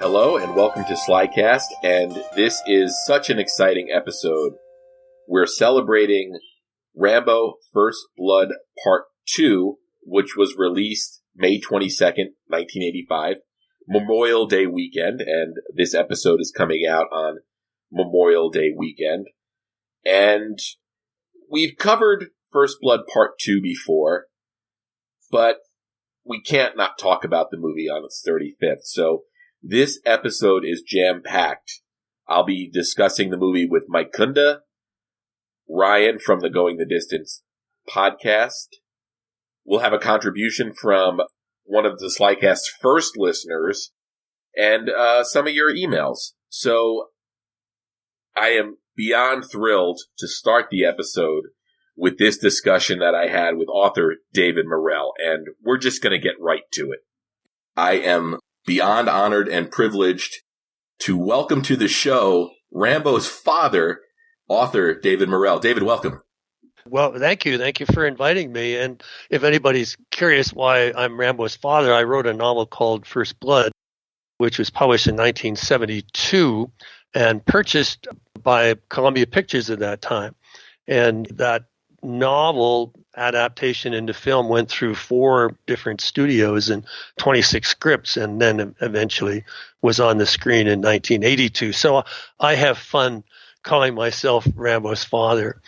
Hello and welcome to SlyCast, and this is such an exciting episode. We're celebrating Rambo First Blood Part 2, which was released May 22nd, 1985, Memorial Day weekend, and this episode is coming out on Memorial Day weekend. And we've covered First Blood Part 2 before, but we can't not talk about the movie on its 35th, so this episode is jam-packed. I'll be discussing the movie with Mike Kunda, Ryan from the Going the Distance podcast. We'll have a contribution from one of the SlyCast's first listeners and some of your emails. So I am beyond thrilled to start the episode with this discussion that I had with author David Morrell, and we're just going to get right to it. I am beyond honored and privileged to welcome to the show Rambo's father, author David Morrell. David, welcome. Well, thank you. Thank you for inviting me. And if anybody's curious why I'm Rambo's father, I wrote a novel called First Blood, which was published in 1972 and purchased by Columbia Pictures at that time. And that novel adaptation into film went through 4 different studios and 26 scripts, and then eventually was on the screen in 1982. So I have fun calling myself Rambo's father.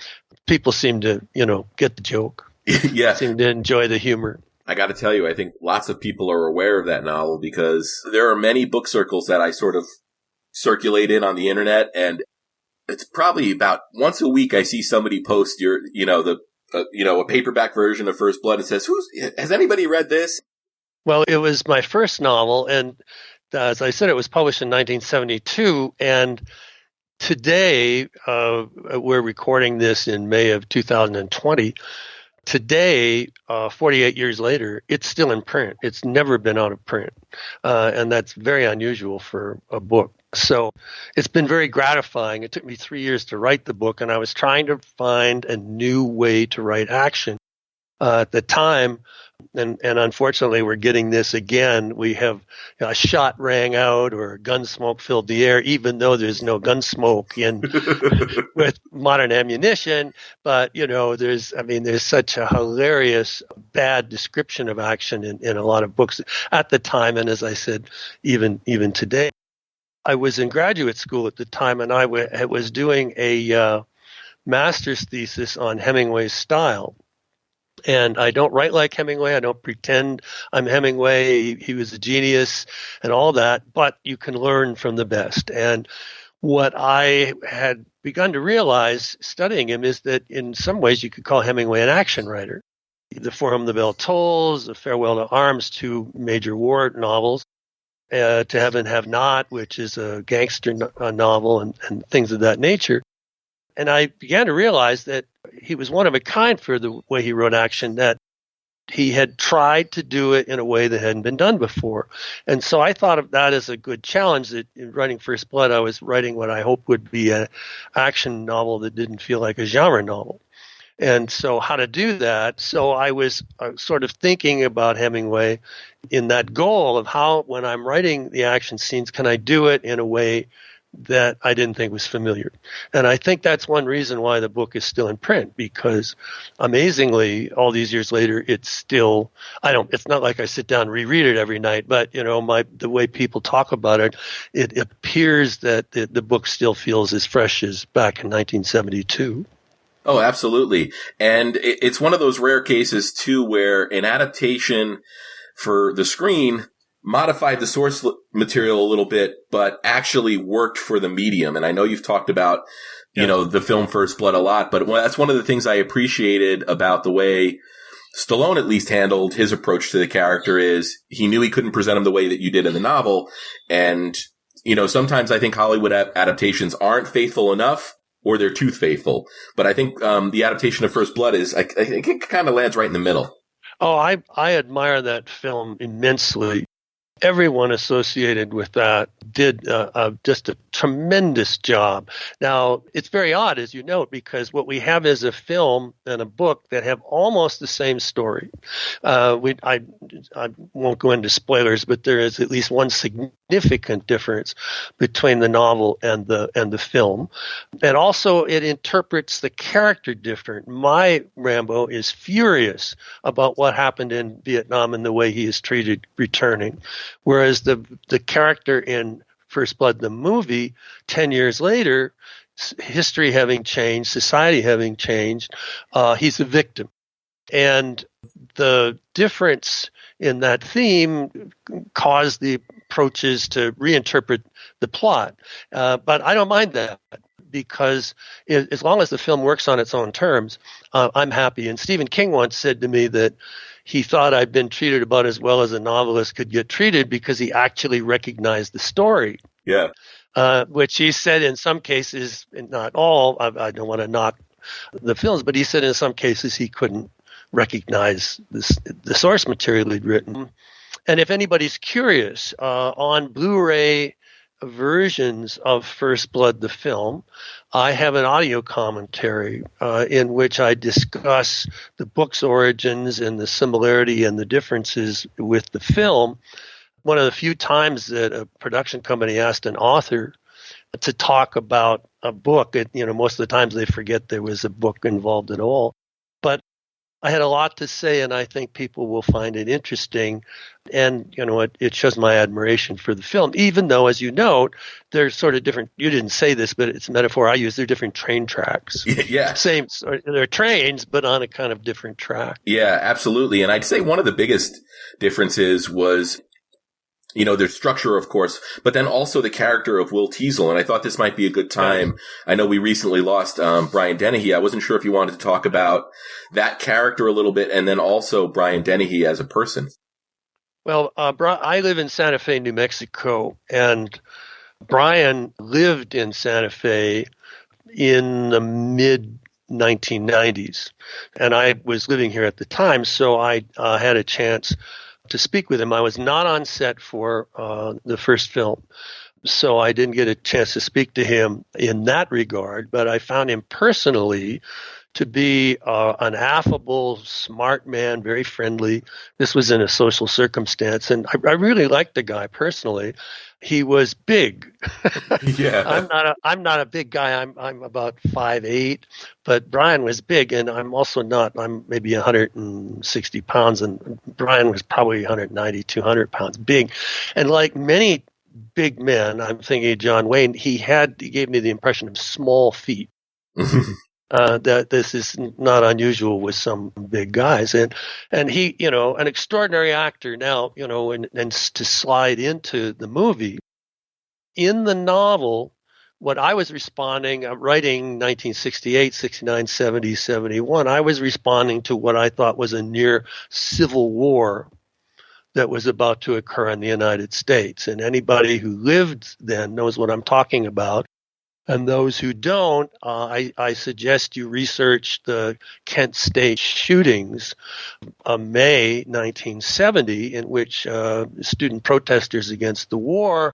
People seem to, get the joke. Yeah. Seem to enjoy the humor. I got to tell you, I think lots of people are aware of that novel because there are many book circles that I sort of circulate in on the internet, and it's probably about once a week I see somebody post a paperback version of First Blood and says, has anybody read this? Well, it was my first novel, and as I said, it was published in 1972, and today, we're recording this in May of 2020. Today, 48 years later, it's still in print. It's never been out of print, and that's very unusual for a book. So it's been very gratifying. It took me 3 years to write the book, and I was trying to find a new way to write action. At the time, and unfortunately we're getting this again, we have a shot rang out or gun smoke filled the air, even though there's no gun smoke in with modern ammunition. But, there's such a hilarious bad description of action in a lot of books at the time. And as I said, even today. I was in graduate school at the time, and I was doing a master's thesis on Hemingway's style. And I don't write like Hemingway. I don't pretend I'm Hemingway. He was a genius and all that, but you can learn from the best. And what I had begun to realize studying him is that in some ways you could call Hemingway an action writer. The For Whom the Bell Tolls, The Farewell to Arms, 2 major war novels. To Have and Have Not, which is a gangster novel and things of that nature. And I began to realize that he was one of a kind for the way he wrote action, that he had tried to do it in a way that hadn't been done before. And so I thought of that as a good challenge, that in writing First Blood, I was writing what I hoped would be an action novel that didn't feel like a genre novel. And so how to do that? So I was sort of thinking about Hemingway in that goal of how, when I'm writing the action scenes, can I do it in a way that I didn't think was familiar? And I think that's one reason why the book is still in print, because amazingly, all these years later, it's still, it's not like I sit down and reread it every night, but, the way people talk about it, it appears that the book still feels as fresh as back in 1972. Oh, absolutely. And it's one of those rare cases, too, where an adaptation for the screen modified the source material a little bit, but actually worked for the medium. And I know you've talked about, the film First Blood a lot, but that's one of the things I appreciated about the way Stallone at least handled his approach to the character is he knew he couldn't present him the way that you did in the novel. And, sometimes I think Hollywood adaptations aren't faithful enough, or they're too faithful. But I think the adaptation of First Blood I think it kind of lands right in the middle. Oh, I admire that film immensely. Everyone associated with that did just a tremendous job. Now, it's very odd, as you note, because what we have is a film and a book that have almost the same story. I won't go into spoilers, but there is at least one significant difference between the novel and the film. And also, it interprets the character different. My Rambo is furious about what happened in Vietnam and the way he is treated returning. Whereas the character in First Blood, the movie, 10 years later, history having changed, society having changed, he's a victim. And the difference in that theme caused the approaches to reinterpret the plot. But I don't mind that, because as long as the film works on its own terms, I'm happy. And Stephen King once said to me that he thought I'd been treated about as well as a novelist could get treated because he actually recognized the story. Yeah. Which he said in some cases, not all, I don't want to knock the films, but he said in some cases he couldn't recognize the source material he'd written. And if anybody's curious, on Blu-ray versions of First Blood, the film, I have an audio commentary in which I discuss the book's origins and the similarity and the differences with the film. One of the few times that a production company asked an author to talk about a book, most of the times they forget there was a book involved at all. But I had a lot to say, and I think people will find it interesting. And, it shows my admiration for the film, even though, as you note, they're sort of different. You didn't say this, but it's a metaphor I use. They're different train tracks. Yeah. They're trains, but on a kind of different track. Yeah, absolutely. And I'd say one of the biggest differences was, their structure, of course, but then also the character of Will Teasel. And I thought this might be a good time. I know we recently lost Brian Dennehy. I wasn't sure if you wanted to talk about that character a little bit, and then also Brian Dennehy as a person. Well, I live in Santa Fe, New Mexico, and Brian lived in Santa Fe in the mid-1990s. And I was living here at the time, so I had a chance to speak with him. I was not on set for the first film, so I didn't get a chance to speak to him in that regard, but I found him personally to be an affable, smart man, very friendly. This was in a social circumstance, and I really liked the guy personally. He was big. Yeah. I'm not a big guy. I'm about 5'8", but Brian was big, and I'm also not. I'm maybe 160 pounds, and Brian was probably 190, 200 pounds, big. And like many big men, I'm thinking of John Wayne, he gave me the impression of small feet. That this is not unusual with some big guys, and he, an extraordinary actor. Now, and to slide into the movie, in the novel, what I was responding, writing 1968, 69, 70, 71, I was responding to what I thought was a near civil war that was about to occur in the United States, and anybody who lived then knows what I'm talking about. And those who don't, I suggest you research the Kent State shootings of May 1970, in which student protesters against the war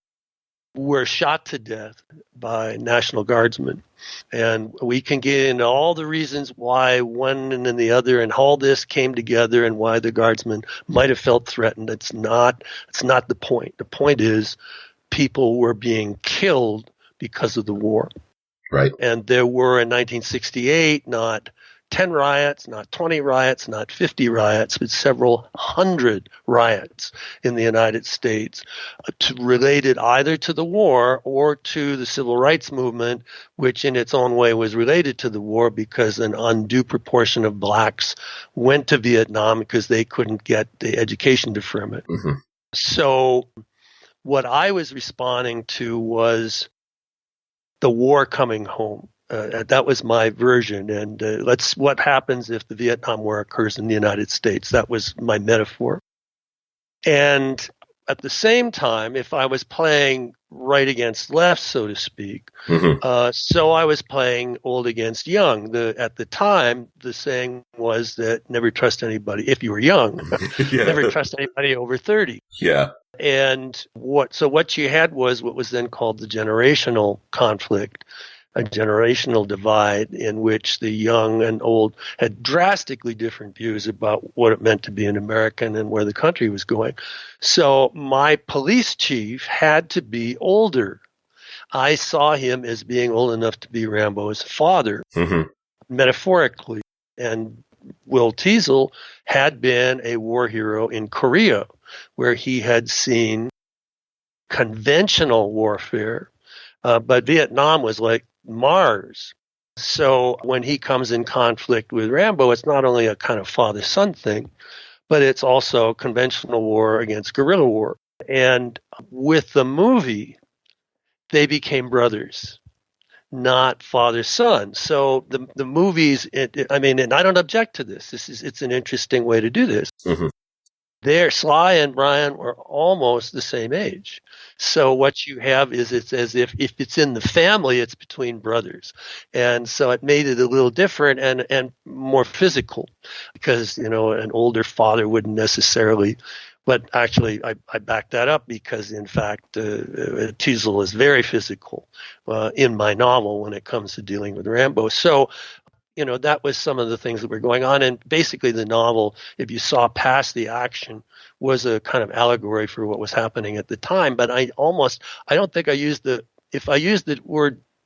were shot to death by National Guardsmen. And we can get into all the reasons why one and then the other and all this came together and why the Guardsmen might have felt threatened. It's not the point. The point is people were being killed because of the war. Right. And there were in 1968 not 10 riots, not 20 riots, not 50 riots, but several hundred riots in the United States related either to the war or to the civil rights movement, which in its own way was related to the war because an undue proportion of blacks went to Vietnam because they couldn't get the education deferment. Mm-hmm. So what I was responding to was the war coming home. That was my version. And what happens if the Vietnam War occurs in the United States? That was my metaphor. And at the same time, if I was playing right against left, so to speak, so I was playing old against young. At the time, the saying was that never trust anybody if you were young. Never trust anybody over 30. Yeah. And what you had was what was then called the generational conflict, a generational divide in which the young and old had drastically different views about what it meant to be an American and where the country was going. So my police chief had to be older. I saw him as being old enough to be Rambo's father, metaphorically. And Will Teasel had been a war hero in Korea, where he had seen conventional warfare, but Vietnam was like Mars. So when he comes in conflict with Rambo, it's not only a kind of father-son thing, but it's also conventional war against guerrilla war. And with the movie, they became brothers, not father-son. So the movies, and I don't object to this. It's an interesting way to do this. Sly and Ryan were almost the same age. So what you have is it's as if it's in the family, it's between brothers. And so it made it a little different and more physical because, an older father wouldn't necessarily. But actually, I back that up because, in fact, Teasel is very physical in my novel when it comes to dealing with Rambo. So, that was some of the things that were going on. And basically the novel, if you saw past the action, was a kind of allegory for what was happening at the time. But I don't think I used the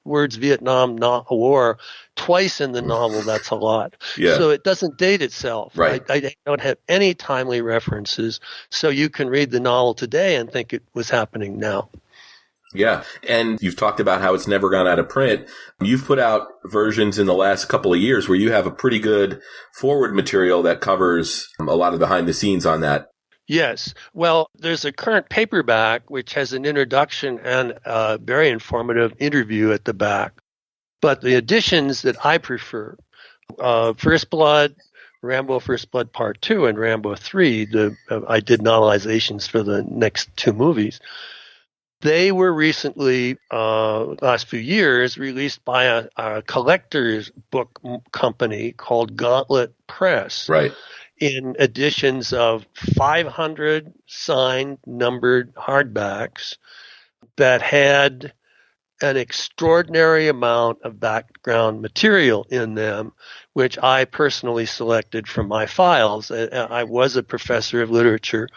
words Vietnam, not a war, twice in the novel, that's a lot. Yeah. So it doesn't date itself. Right. I don't have any timely references. So you can read the novel today and think it was happening now. Yeah. And you've talked about how it's never gone out of print. You've put out versions in the last couple of years where you have a pretty good forward material that covers a lot of behind the scenes on that. Yes. Well, there's a current paperback which has an introduction and a very informative interview at the back. But the editions that I prefer, First Blood, Rambo First Blood Part 2, and Rambo 3, I did novelizations for the next two movies. They were recently, last few years, released by a collector's book company called Gauntlet Press. Right. In editions of 500 signed, numbered hardbacks that had an extraordinary amount of background material in them, which I personally selected from my files. I was a professor of literature.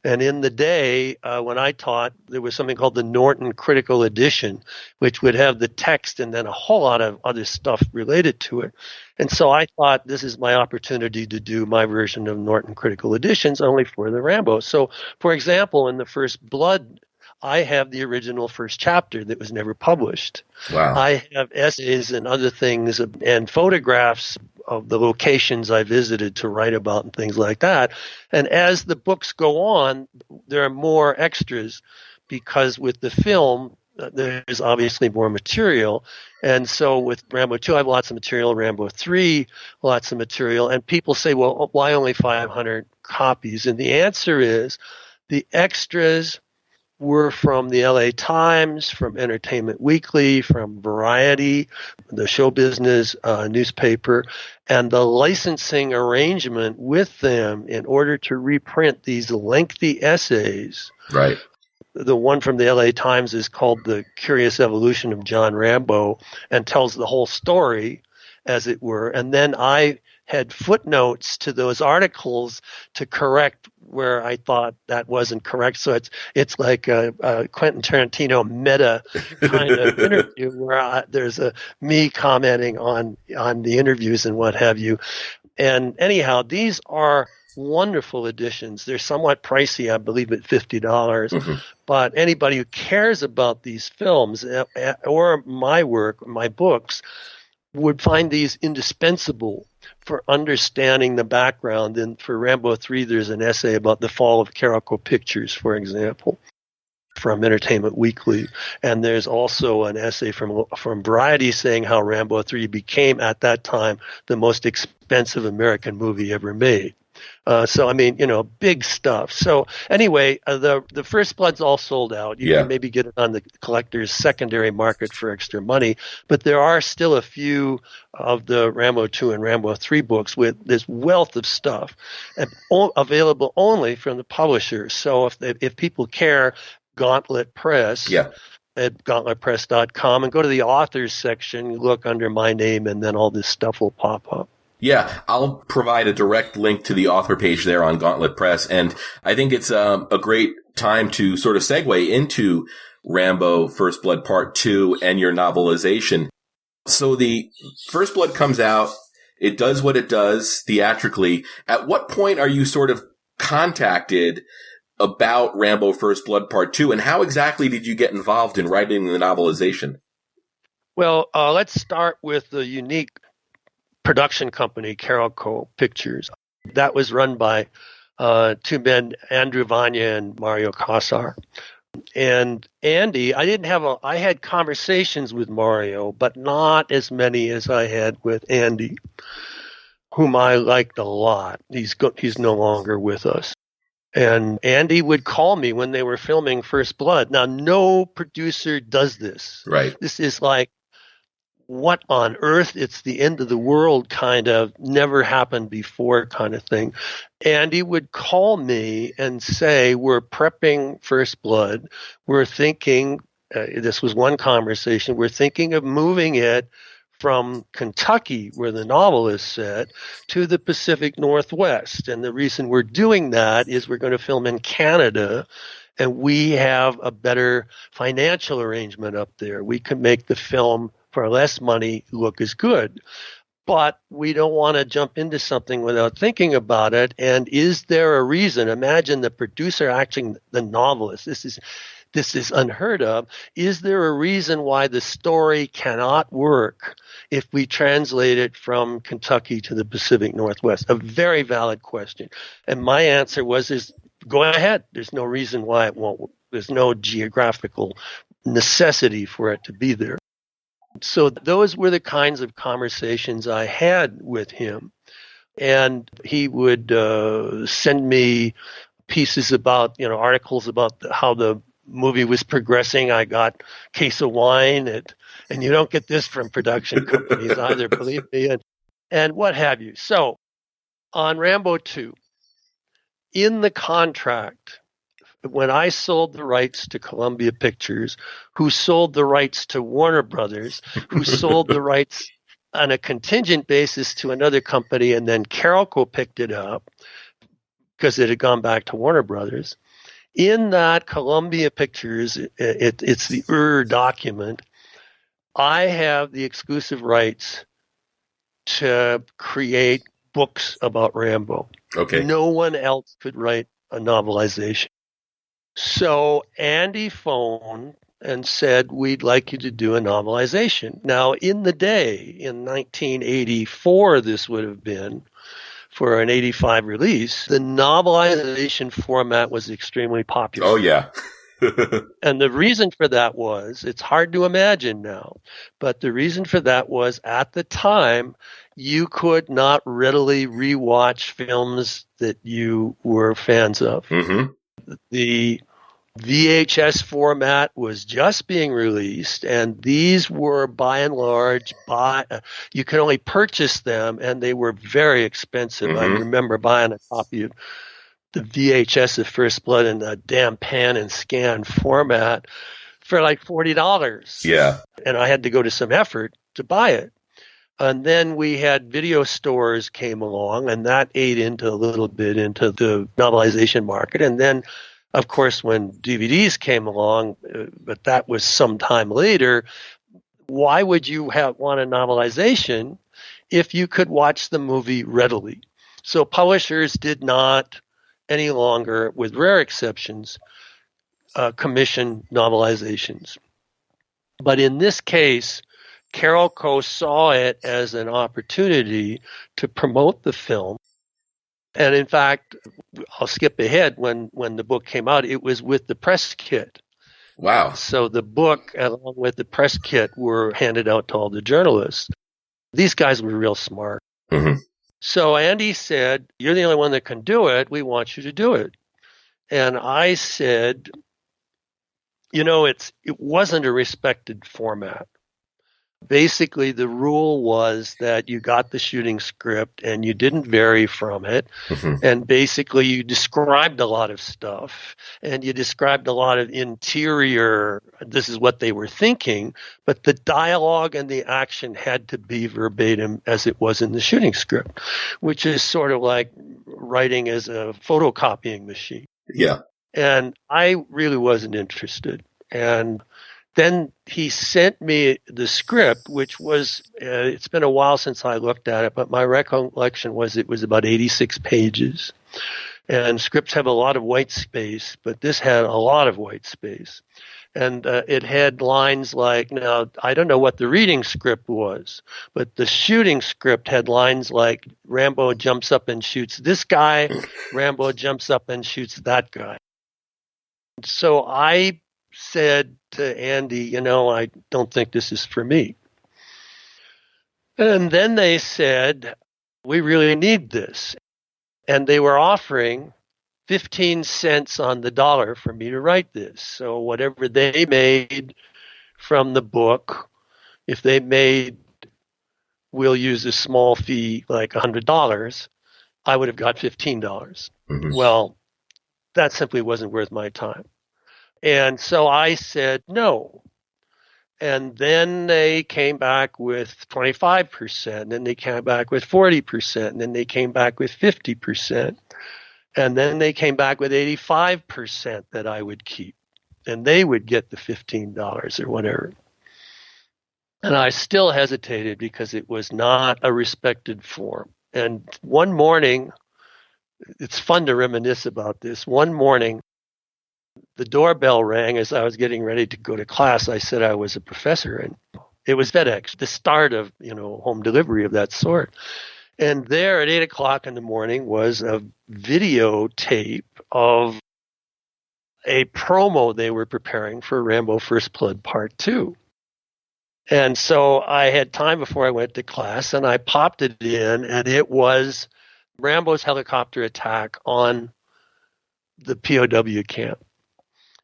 And in the day, when I taught, there was something called the Norton Critical Edition, which would have the text and then a whole lot of other stuff related to it. And so I thought this is my opportunity to do my version of Norton Critical Editions only for the Rambo. So, for example, in the First Blood, I have the original first chapter that was never published. Wow. I have essays and other things and photographs of the locations I visited to write about and things like that. And as the books go on, there are more extras because with the film, there's obviously more material. And so with Rambo 2, I have lots of material. Rambo 3, lots of material. And people say, well, why only 500 copies? And the answer is the extras were from the LA Times, from Entertainment Weekly, from Variety, the show business newspaper, and the licensing arrangement with them in order to reprint these lengthy essays. Right. The one from the LA Times is called The Curious Evolution of John Rambo and tells the whole story, as it were. And then I had footnotes to those articles to correct where I thought that wasn't correct. So it's like a Quentin Tarantino meta kind of interview where there's me commenting on the interviews and what have you. And anyhow, these are wonderful editions. They're somewhat pricey, I believe at $50. But anybody who cares about these films or my work, my books, would find these indispensable for understanding the background. And for Rambo 3, there's an essay about the fall of Carolco Pictures, for example, from Entertainment Weekly. And there's also an essay from Variety saying how Rambo 3 became, at that time, the most expensive American movie ever made. So, I mean, big stuff. So anyway, the First Blood's all sold out. You can maybe get it on the collector's secondary market for extra money, but there are still a few of the Rambo 2 and Rambo 3 books with this wealth of stuff and available only from the publishers. So if people care, Gauntlet Press. Yeah. At gauntletpress.com, and go to the authors section, look under my name, and then all this stuff will pop up. Yeah, I'll provide a direct link to the author page there on Gauntlet Press. And I think it's a great time to sort of segue into Rambo First Blood Part 2 and your novelization. So the First Blood comes out. It does what it does theatrically. At what point are you sort of contacted about Rambo First Blood Part 2, and how exactly did you get involved in writing the novelization? Well, let's start with the unique production company, Carolco Pictures. That was run by two men, Andrew Vanya and Mario Casar. And Andy, I had conversations with Mario, but not as many as I had with Andy, whom I liked a lot. He's no longer with us. And Andy would call me when they were filming First Blood. Now, no producer does this. Right. This is like, what on earth? It's the end of the world kind of, never happened before kind of thing. Andy would call me and say, we're prepping First Blood. We're thinking, this was one conversation, we're thinking of moving it from Kentucky, where the novel is set, to the Pacific Northwest. And the reason we're doing that is we're going to film in Canada, and we have a better financial arrangement up there. We can make the film for less money look as good. But we don't want to jump into something without thinking about it. And is there a reason? Imagine the producer acting the novelist. This is unheard of. Is there a reason why the story cannot work if we translate it from Kentucky to the Pacific Northwest? A very valid question. And my answer was, go ahead. There's no reason why it won't. There's no geographical necessity for it to be there. So those were the kinds of conversations I had with him. And he would send me pieces about, articles about how the movie was progressing. I got a case of wine, and you don't get this from production companies either, believe me, and what have you. So on Rambo 2, in the contract, when I sold the rights to Columbia Pictures, who sold the rights to Warner Brothers, who sold the rights on a contingent basis to another company, and then Carolco picked it up because it had gone back to Warner Brothers. In that Columbia Pictures, it's the document, I have the exclusive rights to create books about Rambo. Okay. No one else could write a novelization. So Andy phoned and said, we'd like you to do a novelization. Now, in the day, in 1984, this would have been, for an 85 release, the novelization format was extremely popular. Oh, yeah. And the reason for that was, it's hard to imagine now, but the reason for that was, at the time, you could not readily rewatch films that you were fans of. Mm-hmm. The VHS format was just being released, and these were by and large, you could only purchase them, and they were very expensive. Mm-hmm. I remember buying a copy of the VHS of First Blood in a damn pan and scan format for like $40. Yeah. And I had to go to some effort to buy it. And then we had video stores came along, and that ate into a little bit into the novelization market. And then, of course, when DVDs came along, but that was some time later, why would you want a novelization if you could watch the movie readily? So publishers did not any longer, with rare exceptions, commission novelizations. But in this case, Carolco saw it as an opportunity to promote the film. And in fact, I'll skip ahead, when the book came out, it was with the press kit. Wow. So the book, along with the press kit, were handed out to all the journalists. These guys were real smart. Mm-hmm. So Andy said, "You're the only one that can do it. We want you to do it." And I said, it wasn't a respected format. Basically, the rule was that you got the shooting script and you didn't vary from it. Mm-hmm. And basically, you described a lot of stuff and you described a lot of interior, this is what they were thinking, but the dialogue and the action had to be verbatim as it was in the shooting script, which is sort of like writing as a photocopying machine. Yeah. And I really wasn't interested. And then he sent me the script, which was, it's been a while since I looked at it, but my recollection was it was about 86 pages. And scripts have a lot of white space, but this had a lot of white space. And it had lines like, now, I don't know what the reading script was, but the shooting script had lines like, Rambo jumps up and shoots this guy, Rambo jumps up and shoots that guy. So I said to Andy, I don't think this is for me. And then they said, we really need this. And they were offering 15 cents on the dollar for me to write this. So whatever they made from the book, if they made, we'll use a small fee like $100, I would have got $15. Mm-hmm. Well, that simply wasn't worth my time. And so I said no. And then they came back with 25%, and then they came back with 40%, and then they came back with 50%. And then they came back with 85% that I would keep. And they would get the $15 or whatever. And I still hesitated because it was not a respected form. And one morning, it's fun to reminisce about this. One morning, the doorbell rang as I was getting ready to go to class. I said I was a professor, and it was FedEx, the start of, home delivery of that sort. And there at 8 o'clock in the morning was a videotape of a promo they were preparing for Rambo First Blood Part 2. And so I had time before I went to class, and I popped it in, and it was Rambo's helicopter attack on the POW camp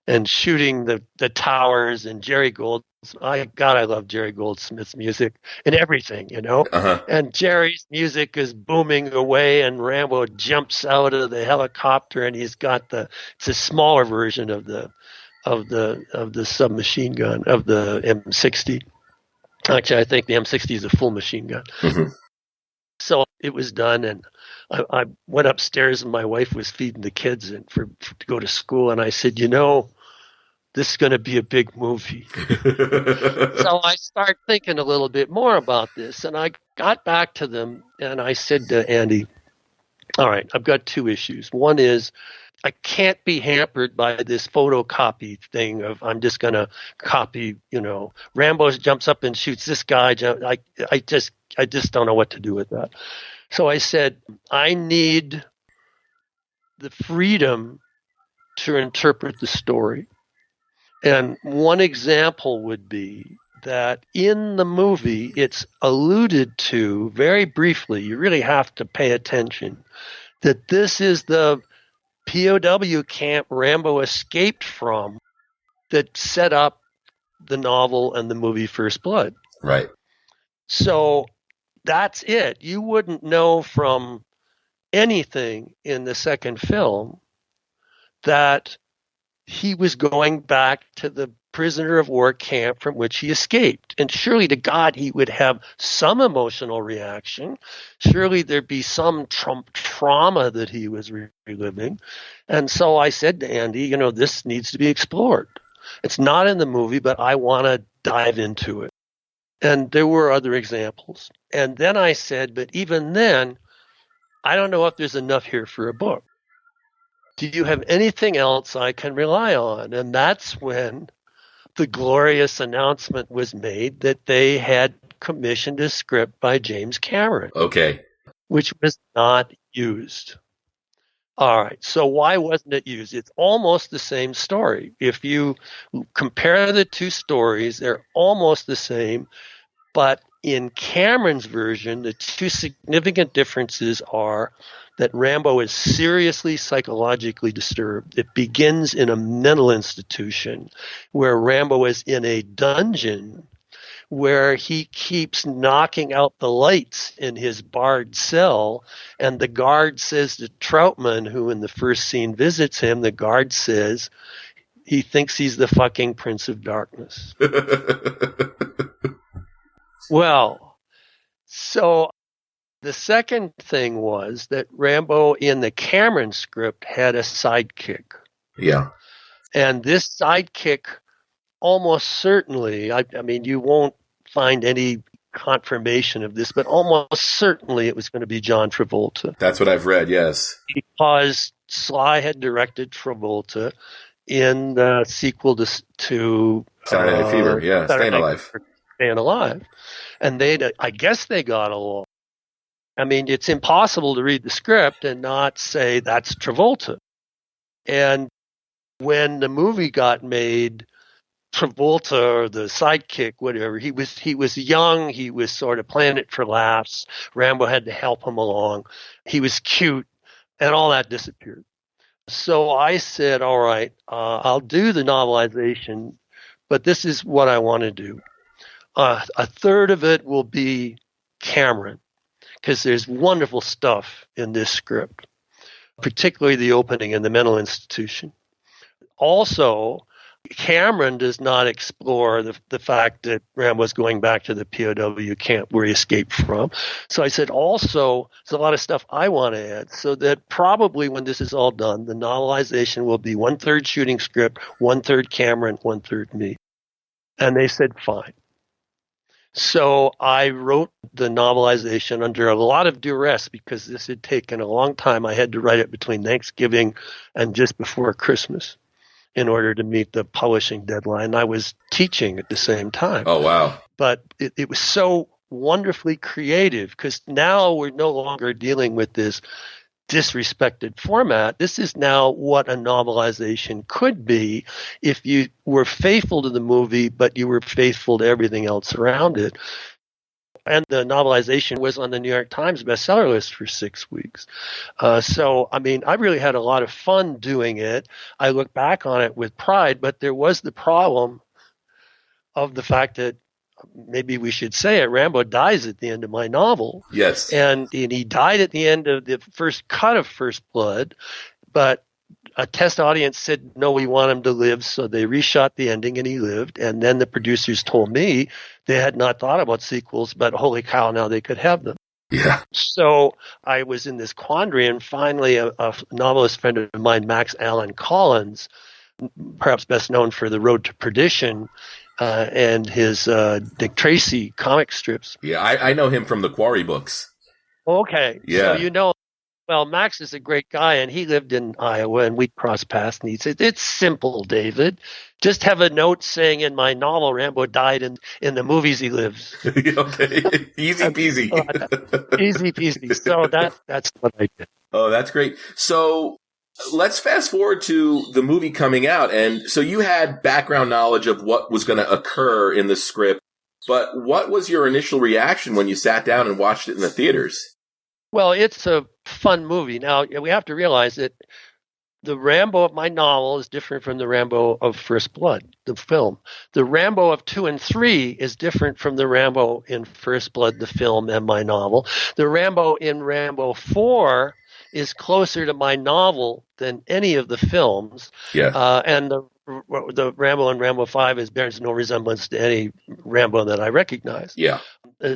and shooting the towers and Jerry Gold. I love Jerry Goldsmith's music and everything, Uh-huh. And Jerry's music is booming away, and Rambo jumps out of the helicopter, and he's got it's a smaller version of the submachine gun, of the M60. Actually, I think the M60 is a full machine gun. Mm-hmm. So it was done, and I went upstairs, and my wife was feeding the kids to go to school, and I said, this is going to be a big movie. So I started thinking a little bit more about this, and I got back to them, and I said to Andy, all right, I've got two issues. One is I can't be hampered by this photocopy thing of I'm just going to copy, Rambo jumps up and shoots this guy. I just don't know what to do with that. So I said, I need the freedom to interpret the story. And one example would be that in the movie, it's alluded to very briefly, you really have to pay attention, that this is the POW camp Rambo escaped from that set up the novel and the movie First Blood. Right. So that's it. You wouldn't know from anything in the second film that he was going back to the prisoner of war camp from which he escaped. And surely to God, he would have some emotional reaction. Surely there'd be some trauma that he was reliving. And so I said to Andy, this needs to be explored. It's not in the movie, but I want to dive into it. And there were other examples. And then I said, but even then, I don't know if there's enough here for a book. Do you have anything else I can rely on? And that's when the glorious announcement was made that they had commissioned a script by James Cameron. Okay. Which was not used. All right. So why wasn't it used? It's almost the same story. If you compare the two stories, they're almost the same. But in Cameron's version, the two significant differences are that Rambo is seriously psychologically disturbed. It begins in a mental institution where Rambo is in a dungeon where he keeps knocking out the lights in his barred cell. And the guard says to Troutman, who in the first scene visits him, the guard says he thinks he's the fucking Prince of Darkness. Well, so the second thing was that Rambo in the Cameron script had a sidekick. Yeah. And this sidekick almost certainly, I mean, you won't find any confirmation of this, but almost certainly it was going to be John Travolta. That's what I've read, yes. Because Sly had directed Travolta in the sequel to Saturday Night Fever, yeah, Staying Alive. Staying Alive. And I guess they got along. I mean, it's impossible to read the script and not say that's Travolta. And when the movie got made, Travolta, or the sidekick, whatever, he was young, he was sort of playing it for laughs. Rambo had to help him along. He was cute, and all that disappeared. So I said, all right, I'll do the novelization, but this is what I want to do. A third of it will be Cameron, because there's wonderful stuff in this script, particularly the opening in the mental institution. Also, Cameron does not explore the fact that Rambo's going back to the POW camp where he escaped from. So I said, also, there's a lot of stuff I want to add, so that probably when this is all done, the novelization will be 1/3 shooting script, 1/3 Cameron, 1/3 me. And they said, fine. So I wrote the novelization under a lot of duress because this had taken a long time. I had to write it between Thanksgiving and just before Christmas in order to meet the publishing deadline. I was teaching at the same time. Oh, wow. But it was so wonderfully creative because now we're no longer dealing with this disrespected format. This is now what a novelization could be if you were faithful to the movie, but you were faithful to everything else around it. And the novelization was on the New York Times bestseller list for 6 weeks. So, I mean, I really had a lot of fun doing it. I look back on it with pride, but there was the problem of the fact that maybe we should say it, Rambo dies at the end of my novel. Yes. And he died at the end of the first cut of First Blood, but a test audience said, no, we want him to live, so they reshot the ending and he lived. And then the producers told me they had not thought about sequels, but holy cow, now they could have them. Yeah. So I was in this quandary, and finally a novelist friend of mine, Max Allen Collins, perhaps best known for The Road to Perdition, and his Dick Tracy comic strips. Yeah, I know him from the Quarry books. Okay. Yeah. So well, Max is a great guy, and he lived in Iowa, and we crossed paths, and he said, it's simple, David. Just have a note saying in my novel, Rambo died in the movies he lives. Okay. Easy peasy. Easy peasy. So that's what I did. Oh, that's great. So let's fast forward to the movie coming out. And so you had background knowledge of what was going to occur in the script, but what was your initial reaction when you sat down and watched it in the theaters? Well, it's a fun movie. Now, we have to realize that the Rambo of my novel is different from the Rambo of First Blood, the film. The Rambo of 2 and 3 is different from the Rambo in First Blood, the film, and my novel. The Rambo in Rambo 4 is closer to my novel than any of the films. Yeah. And the Rambo in Rambo 5 bears no resemblance to any Rambo that I recognize. Yeah.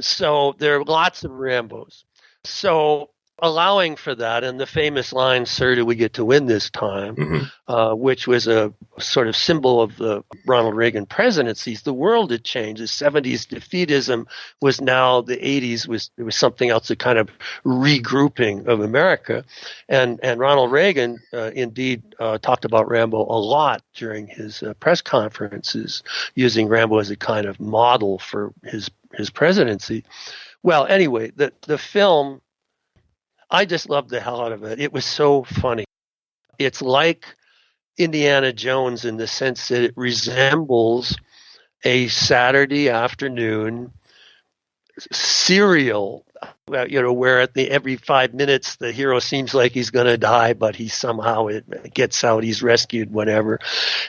So there are lots of Rambos. So allowing for that, and the famous line, "Sir, do we get to win this time?" Mm-hmm. Which was a sort of symbol of the Ronald Reagan presidencies. The world had changed. The 70s defeatism was now, the 80s was something else, a kind of regrouping of America. And Ronald Reagan indeed talked about Rambo a lot during his press conferences, using Rambo as a kind of model for his presidency. Well, anyway, the film, I just loved the hell out of it. It was so funny. It's like Indiana Jones in the sense that it resembles a Saturday afternoon serial, where every 5 minutes the hero seems like he's going to die, but he somehow gets out, he's rescued, whatever.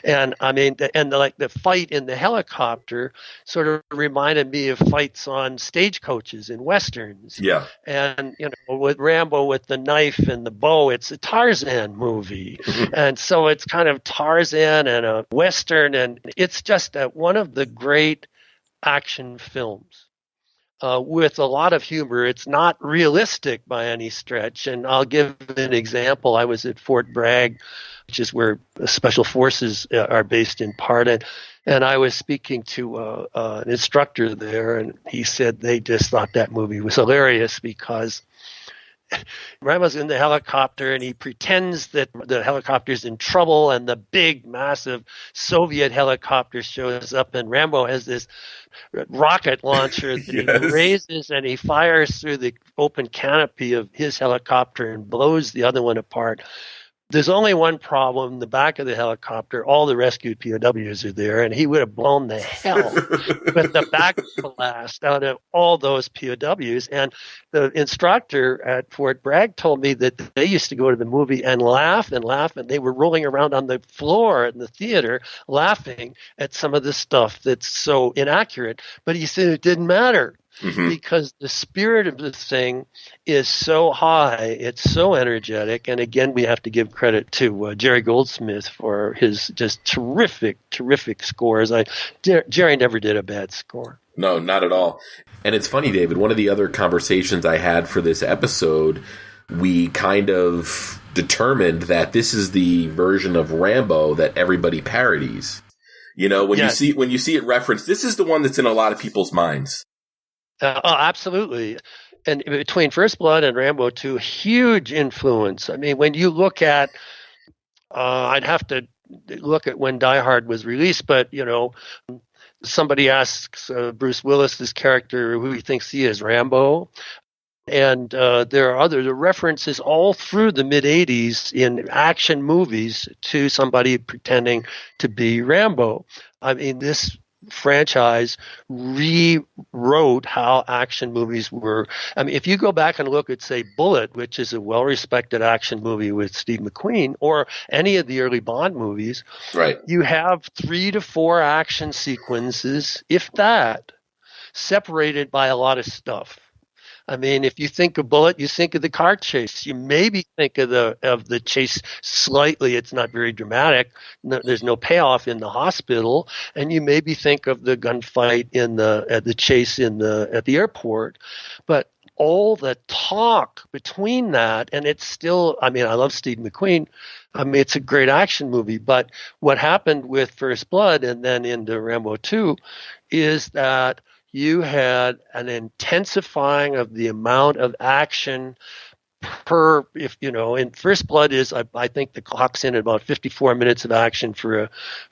And I mean, the fight in the helicopter sort of reminded me of fights on stagecoaches in westerns. Yeah. And with Rambo with the knife and the bow, it's a Tarzan movie, and so it's kind of Tarzan and a western, and it's just one of the great action films. With a lot of humor. It's not realistic by any stretch. And I'll give an example. I was at Fort Bragg, which is where special forces are based in part. And I was speaking to an instructor there, and he said they just thought that movie was hilarious because Rambo's in the helicopter and he pretends that the helicopter's in trouble, and the big, massive Soviet helicopter shows up, and Rambo has this rocket launcher that he raises and he fires through the open canopy of his helicopter and blows the other one apart. There's only one problem. In the back of the helicopter, all the rescued POWs are there, and he would have blown the hell with the back blast out of all those POWs. And the instructor at Fort Bragg told me that they used to go to the movie and laugh, and they were rolling around on the floor in the theater laughing at some of the stuff that's so inaccurate. But he said it didn't matter. Because the spirit of the thing is so high, it's so energetic, and again, we have to give credit to Jerry Goldsmith for his just terrific scores. Jerry never did a bad score. No, not at all. And it's funny, David, one of the other conversations I had for this episode, we kind of determined that this is the version of Rambo that everybody parodies. When you see it referenced, this is the one that's in a lot of people's minds. Absolutely. And between First Blood and Rambo 2, huge influence. I mean, when you look at, I'd have to look at when Die Hard was released, but, somebody asks Bruce Willis's character who he thinks he is, Rambo. And there are other references all through the mid-'80s in action movies to somebody pretending to be Rambo. I mean, this franchise rewrote how action movies were. I mean, if you go back and look at, say, Bullet, which is a well-respected action movie with Steve McQueen, or any of the early Bond movies, right, you have 3 to 4 action sequences, if that, separated by a lot of stuff. I mean, if you think of Bullet, you think of the car chase. You maybe think of the chase slightly. It's not very dramatic. There's no payoff in the hospital, and you maybe think of the gunfight at the chase at the airport. But all the talk between that, and it's still. I mean, I love Steve McQueen. I mean, it's a great action movie. But what happened with First Blood and then into Rambo 2 is that you had an intensifying of the amount of action in First Blood is, I think the clock's in at about 54 minutes of action for a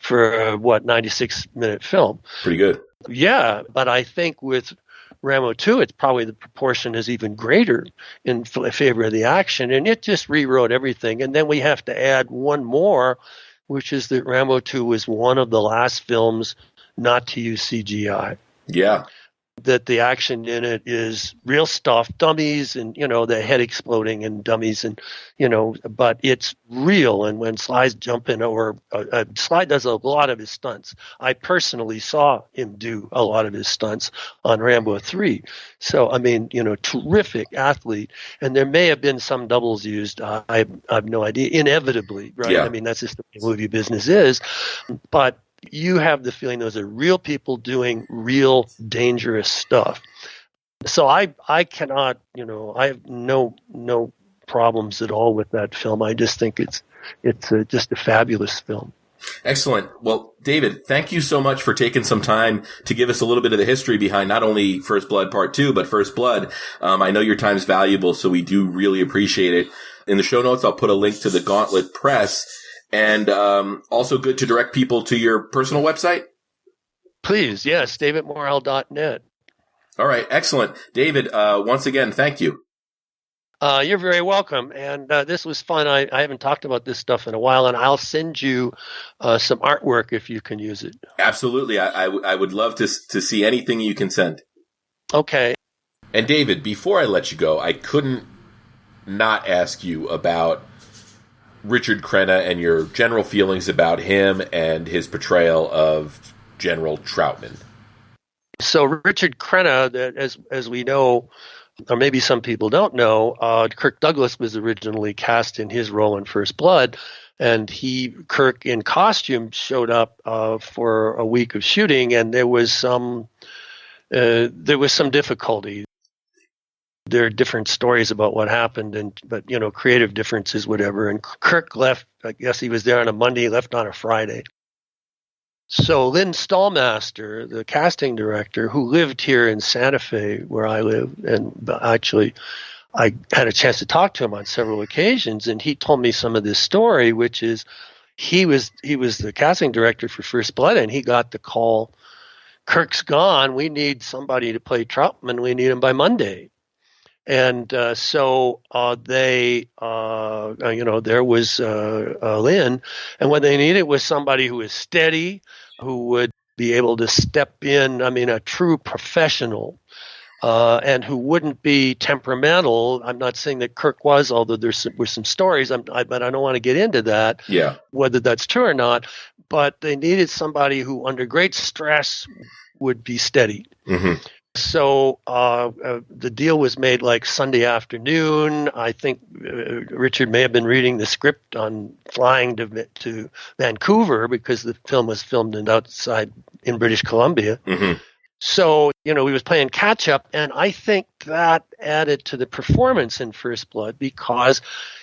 96-minute film. Pretty good. Yeah, but I think with Rambo 2, it's probably the proportion is even greater in favor of the action, and it just rewrote everything. And then we have to add one more, which is that Rambo 2 was one of the last films not to use CGI. Yeah. That the action in it is real stuff, dummies and, the head exploding and dummies and, but it's real. And when Sly's jumping Sly does a lot of his stunts. I personally saw him do a lot of his stunts on Rambo 3. So, I mean, terrific athlete. And there may have been some doubles used. I have no idea. Inevitably, right? Yeah. I mean, that's just the way movie business is. But you have the feeling those are real people doing real dangerous stuff. So I cannot, I have no problems at all with that film. I just think it's just a fabulous film. Excellent. Well, David, thank you so much for taking some time to give us a little bit of the history behind not only First Blood Part 2, but First Blood. I know your time's valuable, so we do really appreciate it. In the show notes, I'll put a link to the Gauntlet Press. And also good to direct people to your personal website? Please, yes, davidmorrell.net. All right, excellent. David, once again, thank you. You're very welcome. And this was fun. I haven't talked about this stuff in a while, and I'll send you some artwork if you can use it. Absolutely. I would love to see anything you can send. Okay. And David, before I let you go, I couldn't not ask you about Richard Crenna and your general feelings about him and his portrayal of General Troutman. So Richard Crenna, as we know, or maybe some people don't know, Kirk Douglas was originally cast in his role in First Blood, and Kirk in costume showed up for a week of shooting, and there was some difficulty. There are different stories about what happened, but creative differences, whatever. And Kirk left. I guess he was there on a Monday, left on a Friday. So Lynn Stallmaster, the casting director, who lived here in Santa Fe, where I live, and actually I had a chance to talk to him on several occasions, and he told me some of this story, which is he was the casting director for First Blood, and he got the call, Kirk's gone, we need somebody to play Troutman, we need him by Monday. And so there was Lynn, and what they needed was somebody who was steady, who would be able to step in, a true professional, and who wouldn't be temperamental. I'm not saying that Kirk was, although were some stories, but I don't want to get into that, whether that's true or not. But they needed somebody who, under great stress, would be steady. Mm-hmm. So the deal was made like Sunday afternoon. I think Richard may have been reading the script on flying to Vancouver, because the film was filmed outside in British Columbia. Mm-hmm. So, he was playing catch up, and I think that added to the performance in First Blood, because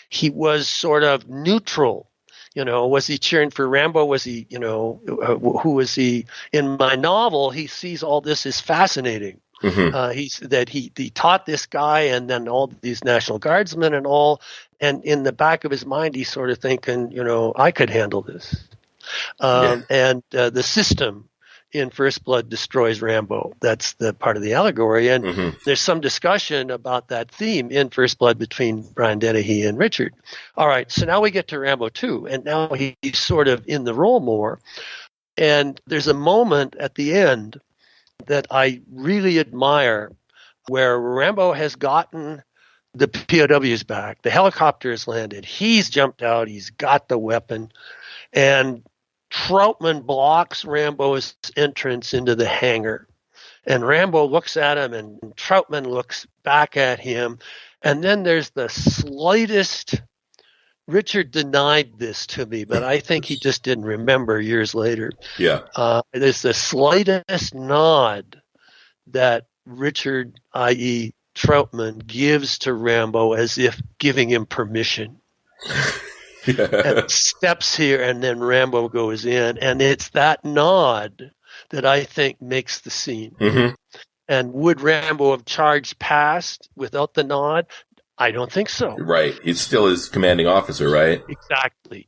he was sort of neutral. Was he cheering for Rambo? Was he, who was he? In my novel, he sees all this as fascinating. Mm-hmm. He taught this guy, and then all these National Guardsmen and all, and in the back of his mind, he's sort of thinking, I could handle this. And the system in First Blood destroys Rambo. That's the part of the allegory, and mm-hmm. there's some discussion about that theme in First Blood between Brian Dennehy and Richard. All right, so now we get to Rambo 2, and now he's sort of in the role more, and there's a moment at the end that I really admire, where Rambo has gotten the POWs back, the helicopter has landed, he's jumped out, he's got the weapon, and Troutman blocks Rambo's entrance into the hangar. And Rambo looks at him, and Troutman looks back at him. And then there's the slightest, Richard denied this to me, but I think he just didn't remember years later. Yeah. There's the slightest nod that Richard, i.e. Troutman, gives to Rambo as if giving him permission. And steps here, and then Rambo goes in, and it's that nod that I think makes the scene. Mm-hmm. And would Rambo have charged past without the nod? I don't think so. Right. He's still his commanding officer, right?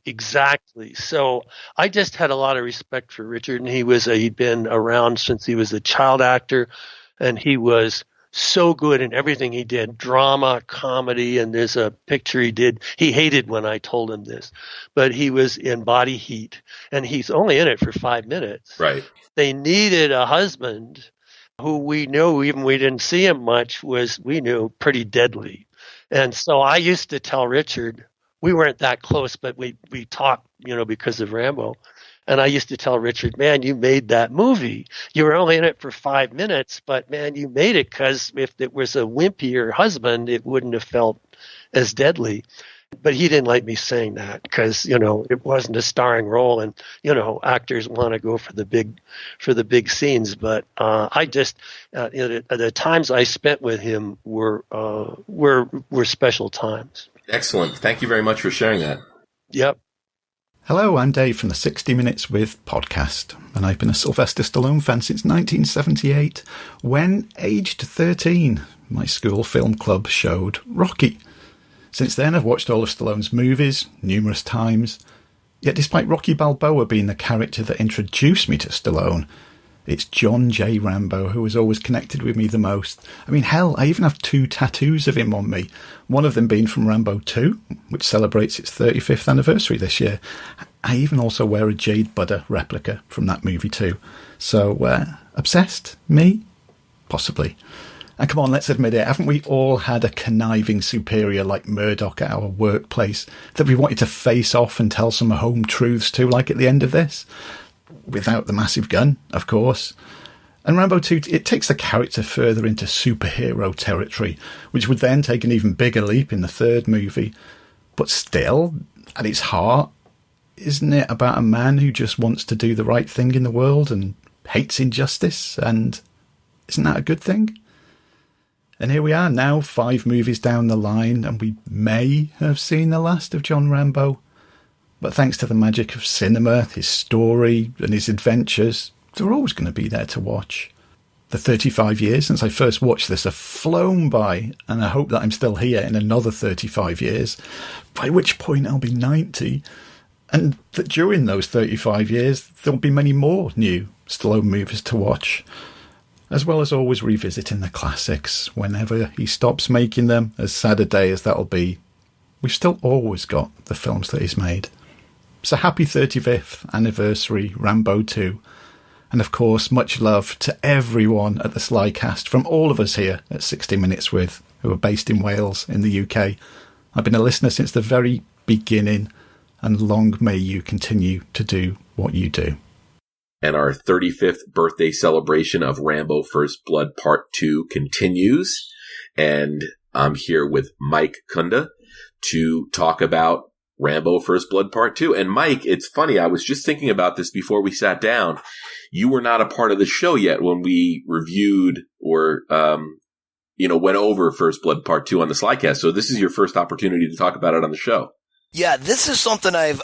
Exactly. So I just had a lot of respect for Richard, and he'd been around since he was a child actor, and he was so good in everything he did, drama, comedy, and there's a picture he did. He hated when I told him this, but he was in Body Heat, and he's only in it for 5 minutes. Right. They needed a husband who we knew, even we didn't see him much, we knew pretty deadly. And so I used to tell Richard, we weren't that close, but we talked, because of Rambo. And I used to tell Richard, man, you made that movie. You were only in it for 5 minutes, but man, you made it, because if it was a wimpier husband, it wouldn't have felt as deadly. But he didn't like me saying that, because, it wasn't a starring role, and, actors want to go for the big scenes. But I just, the times I spent with him were special times. Excellent. Thank you very much for sharing that. Yep. Hello, I'm Dave from the 60 Minutes With podcast, and I've been a Sylvester Stallone fan since 1978, when, aged 13, my school film club showed Rocky. Since then, I've watched all of Stallone's movies numerous times, yet despite Rocky Balboa being the character that introduced me to Stallone, it's John J. Rambo who has always connected with me the most. I mean, hell, I even have 2 tattoos of him on me, one of them being from Rambo 2, which celebrates its 35th anniversary this year. I even also wear a Jade Buddha replica from that movie too. So, obsessed? Me? Possibly. And come on, let's admit it, haven't we all had a conniving superior like Murdoch at our workplace that we wanted to face off and tell some home truths to, like at the end of this? Without the massive gun, of course. And Rambo 2, it takes the character further into superhero territory, which would then take an even bigger leap in the third movie. But still, at its heart, isn't it about a man who just wants to do the right thing in the world and hates injustice? And isn't that a good thing? And here we are now, 5 movies down the line, and we may have seen the last of John Rambo. But thanks to the magic of cinema, his story and his adventures, they're always going to be there to watch. The 35 years since I first watched this have flown by, and I hope that I'm still here in another 35 years, by which point I'll be 90, and that during those 35 years there'll be many more new Stallone movies to watch, as well as always revisiting the classics whenever he stops making them, as sad a day as that'll be. We've still always got the films that he's made. So happy 35th anniversary, Rambo 2. And of course, much love to everyone at the SlyCast from all of us here at 60 Minutes With, who are based in Wales in the UK. I've been a listener since the very beginning, and long may you continue to do what you do. And our 35th birthday celebration of Rambo First Blood Part 2 continues. And I'm here with Mike Kunda to talk about Rambo First Blood Part 2. And Mike, it's funny, I was just thinking about this before we sat down. You were not a part of the show yet when we reviewed or, went over First Blood Part 2 on the SlyCast. So this is your first opportunity to talk about it on the show. Yeah, this is something I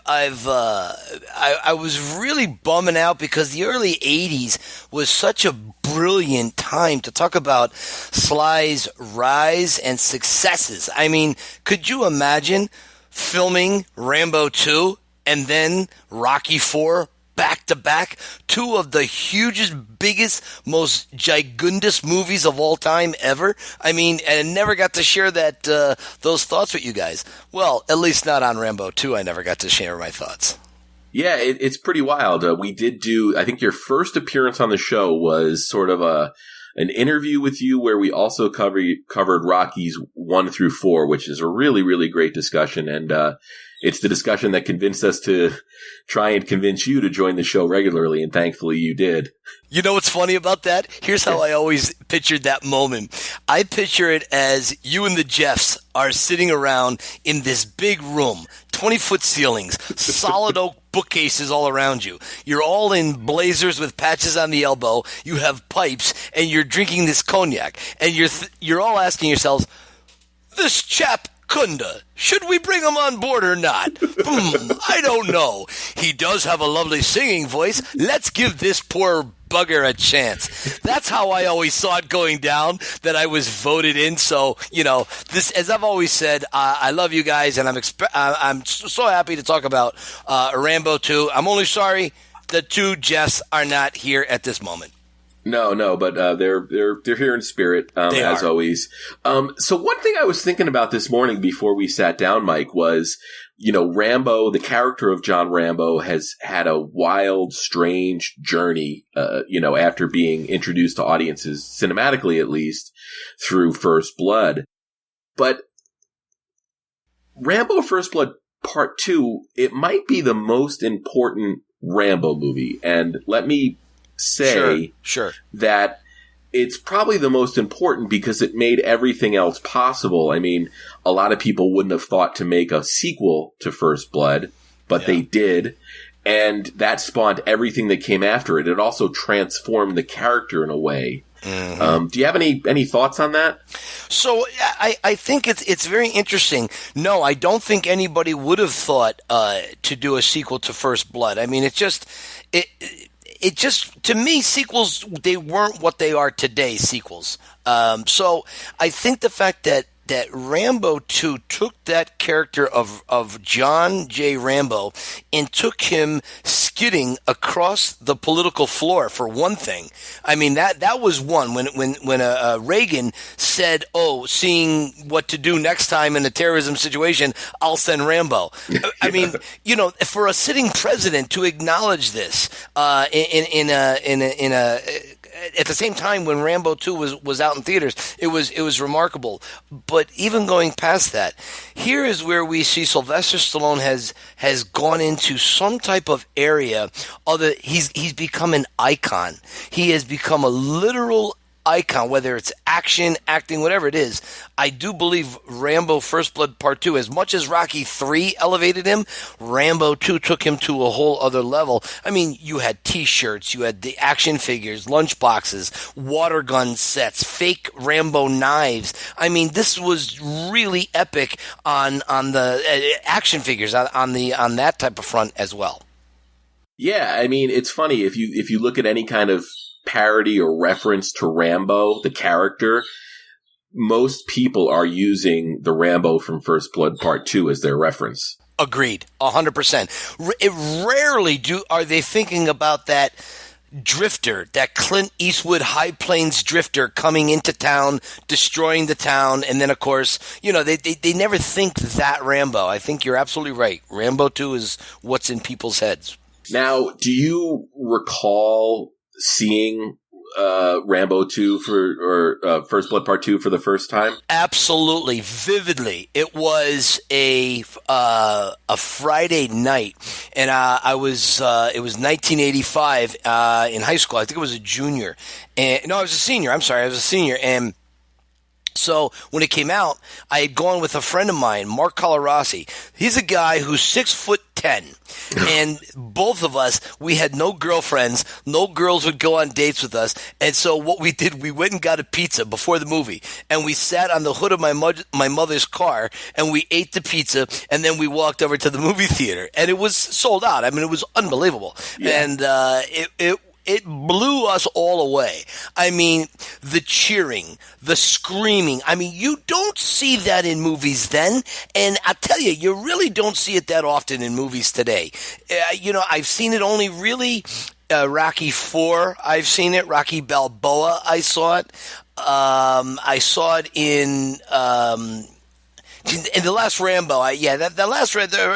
was really bumming out because the early 80s was such a brilliant time to talk about Sly's rise and successes. I mean, could you imagine filming Rambo 2 and then Rocky 4 back to back? 2 of the hugest, biggest, most gigundous movies of all time ever. I mean, and I never got to share those thoughts with you guys. Well, at least not on Rambo 2. I never got to share my thoughts. Yeah, it's pretty wild. We did do, I think your first appearance on the show was sort of an interview with you where we also covered Rockies 1 through 4, which is a really, really great discussion. And it's the discussion that convinced us to try and convince you to join the show regularly, and thankfully you did. You know what's funny about that? Here's how I always pictured that moment. I picture it as you and the Jeffs are sitting around in this big room, 20-foot ceilings, solid oak bookcases all around you. You're all in blazers with patches on the elbow. You have pipes, and you're drinking this cognac. And you're all asking yourselves, this chap Kunda, should we bring him on board or not? I don't know. He does have a lovely singing voice. Let's give this poor bugger a chance. That's how I always saw it going down, that I was voted in. So, this, as I've always said, I love you guys, and I'm so happy to talk about Rambo 2. I'm only sorry the 2 Jeffs are not here at this moment. No, but they're here in spirit, as always. So one thing I was thinking about this morning before we sat down, Mike, was, Rambo, the character of John Rambo, has had a wild, strange journey, after being introduced to audiences, cinematically at least, through First Blood. But Rambo First Blood Part 2, it might be the most important Rambo movie. And let me say sure. that it's probably the most important because it made everything else possible. I mean, a lot of people wouldn't have thought to make a sequel to First Blood, but they did. And that spawned everything that came after it. It also transformed the character in a way. Mm-hmm. Do you have any thoughts on that? So I think it's very interesting. No, I don't think anybody would have thought to do a sequel to First Blood. I mean, it just, to me, sequels, they weren't what they are today, sequels. So I think the fact that Rambo 2 took that character of John J. Rambo and took him skidding across the political floor, for one thing. I mean, that was one. When Reagan said, seeing what to do next time in a terrorism situation, I'll send Rambo. I mean, for a sitting president to acknowledge this in a at the same time when Rambo 2 was out in theaters, it was remarkable. But even going past that, here is where we see Sylvester Stallone has gone into some type of area. He's become an icon. He has become a literal icon, whether it's action, acting, whatever it is. I do believe Rambo First Blood Part 2, as much as Rocky 3 elevated him, Rambo 2 took him to a whole other level. I mean, you had t-shirts, you had the action figures, lunchboxes, water gun sets, fake Rambo knives. I mean, this was really epic on the action figures, on that type of front as well. Yeah, I mean, it's funny if you look at any kind of parody or reference to Rambo, the character, most people are using the Rambo from First Blood Part 2 as their reference. Agreed, 100%. Rarely are they thinking about that drifter, that Clint Eastwood High Plains drifter coming into town, destroying the town, and then, of course, they never think that Rambo. I think you're absolutely right. Rambo 2 is what's in people's heads. Now, do you recall seeing Rambo 2 or First Blood Part 2 for the first time? Absolutely, vividly. It was a Friday night, and it was 1985 in high school. I think it was a junior. I was a senior. I'm sorry, I was a senior, and so when it came out, I had gone with a friend of mine, Mark Colarossi. He's a guy who's 6'10", and both of us, we had no girlfriends. No girls would go on dates with us. And so what we did, we went and got a pizza before the movie, and we sat on the hood of my mother's car, and we ate the pizza, and then we walked over to the movie theater, and it was sold out. I mean, it was unbelievable. Yeah. And it blew us all away. I mean, the cheering, the screaming. I mean, you don't see that in movies then. And I tell you, you really don't see it that often in movies today. I've seen it only really Rocky 4. I've seen it. Rocky Balboa, I saw it. I saw it in the last Rambo,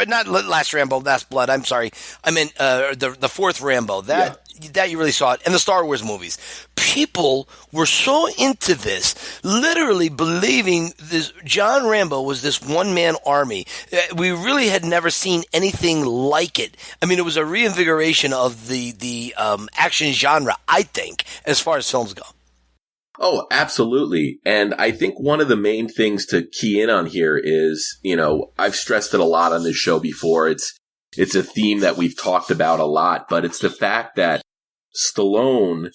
not Last Rambo, Last Blood. I'm sorry, I meant the fourth Rambo. That you really saw it, and the Star Wars movies. People were so into this, literally believing this John Rambo was this one-man army. We really had never seen anything like it. I mean, it was a reinvigoration of the action genre, I think, as far as films go. Oh, absolutely. And I think one of the main things to key in on here is, I've stressed it a lot on this show before. It's a theme that we've talked about a lot, but it's the fact that Stallone,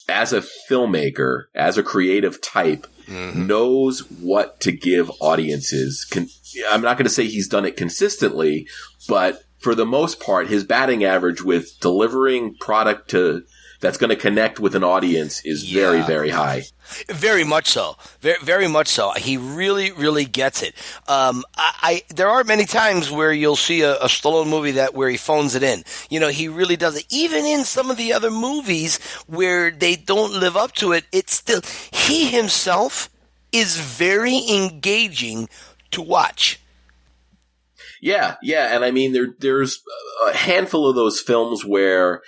as a filmmaker, as a creative type, knows what to give audiences. I'm not going to say he's done it consistently, but for the most part, his batting average with delivering product that's going to connect with an audience is very, very high. Very much so. Very, very much so. He really, really gets it. There are many times where you'll see a Stallone movie where he phones it in. He really does it. Even in some of the other movies where they don't live up to it, it's still, he himself is very engaging to watch. Yeah. And I mean, there's a handful of those films where,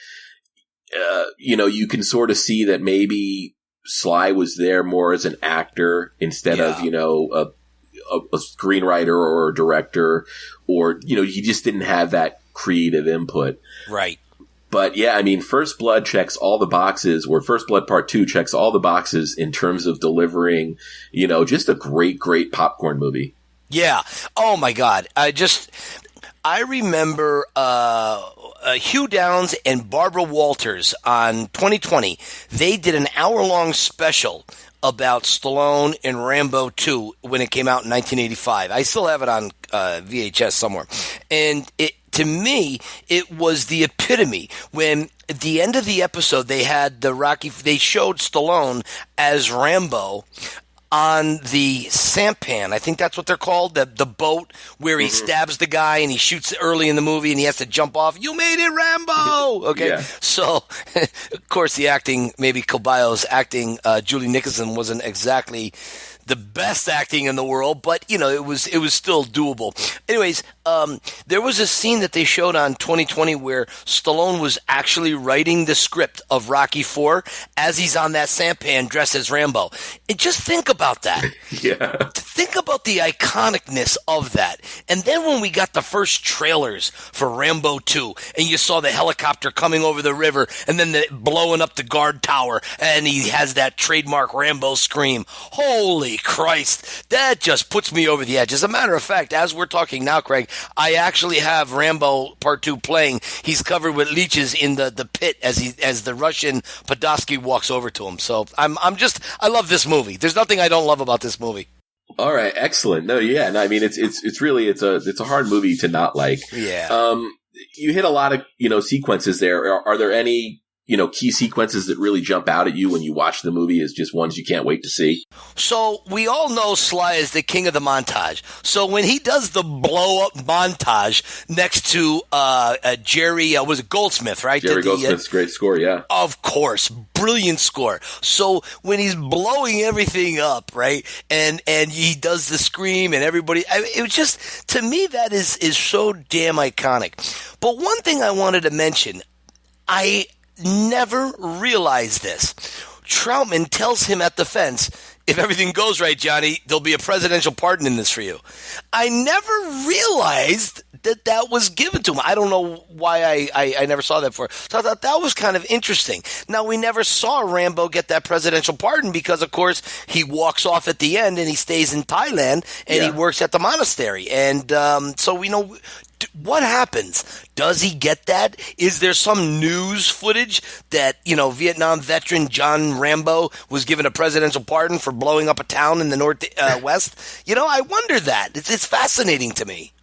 you can sort of see that maybe Sly was there more as an actor instead of, a screenwriter or a director, or, he just didn't have that creative input. Right. But yeah, I mean, First Blood checks all the boxes, or First Blood Part 2 checks all the boxes in terms of delivering, just a great, great popcorn movie. Yeah. Oh my God. I remember Hugh Downs and Barbara Walters on 2020. They did an hour-long special about Stallone and Rambo 2 when it came out in 1985. I still have it on VHS somewhere. And to me, it was the epitome when at the end of the episode they showed Stallone as Rambo on the sampan. I think that's what they're called, the boat where he stabs the guy and he shoots early in the movie and he has to jump off. You made it, Rambo! Okay, yeah. So, of course, the acting, maybe Caballo's acting, Julie Nicholson wasn't exactly the best acting in the world, but, it was still doable. Anyways, there was a scene that they showed on 2020 where Stallone was actually writing the script of Rocky IV as he's on that sampan dressed as Rambo. And just think about that. Yeah. Think about the iconicness of that. And then when we got the first trailers for Rambo 2, and you saw the helicopter coming over the river, and then blowing up the guard tower, and he has that trademark Rambo scream. Holy Christ, that just puts me over the edge. As a matter of fact, as we're talking now, Craig, I actually have Rambo Part 2 playing. He's covered with leeches in the pit as the Russian Podolsky walks over to him. So I love this movie. There's nothing I don't love about this movie. All right, excellent. No, yeah, no, I mean it's really a hard movie to not like. Yeah. You hit a lot of sequences there. Are there any key sequences that really jump out at you when you watch the movie as just ones you can't wait to see? So we all know Sly is the king of the montage. So when he does the blow up montage next to Jerry, was it Goldsmith, right? Jerry Goldsmith's great score, yeah. Of course, brilliant score. So when he's blowing everything up, right, and he does the scream and everybody, it was just, to me, that is so damn iconic. But one thing I wanted to mention, I never realized this. Troutman tells him at the fence, if everything goes right, Johnny, there'll be a presidential pardon in this for you. I never realized that was given to him. I don't know why I never saw that before. So I thought that was kind of interesting. Now, we never saw Rambo get that presidential pardon because, of course, he walks off at the end and he stays in Thailand and he works at the monastery. And so we know what happens. Does he get that? Is there some news footage that, Vietnam veteran John Rambo was given a presidential pardon for blowing up a town in the Northwest? I wonder that. It's fascinating to me.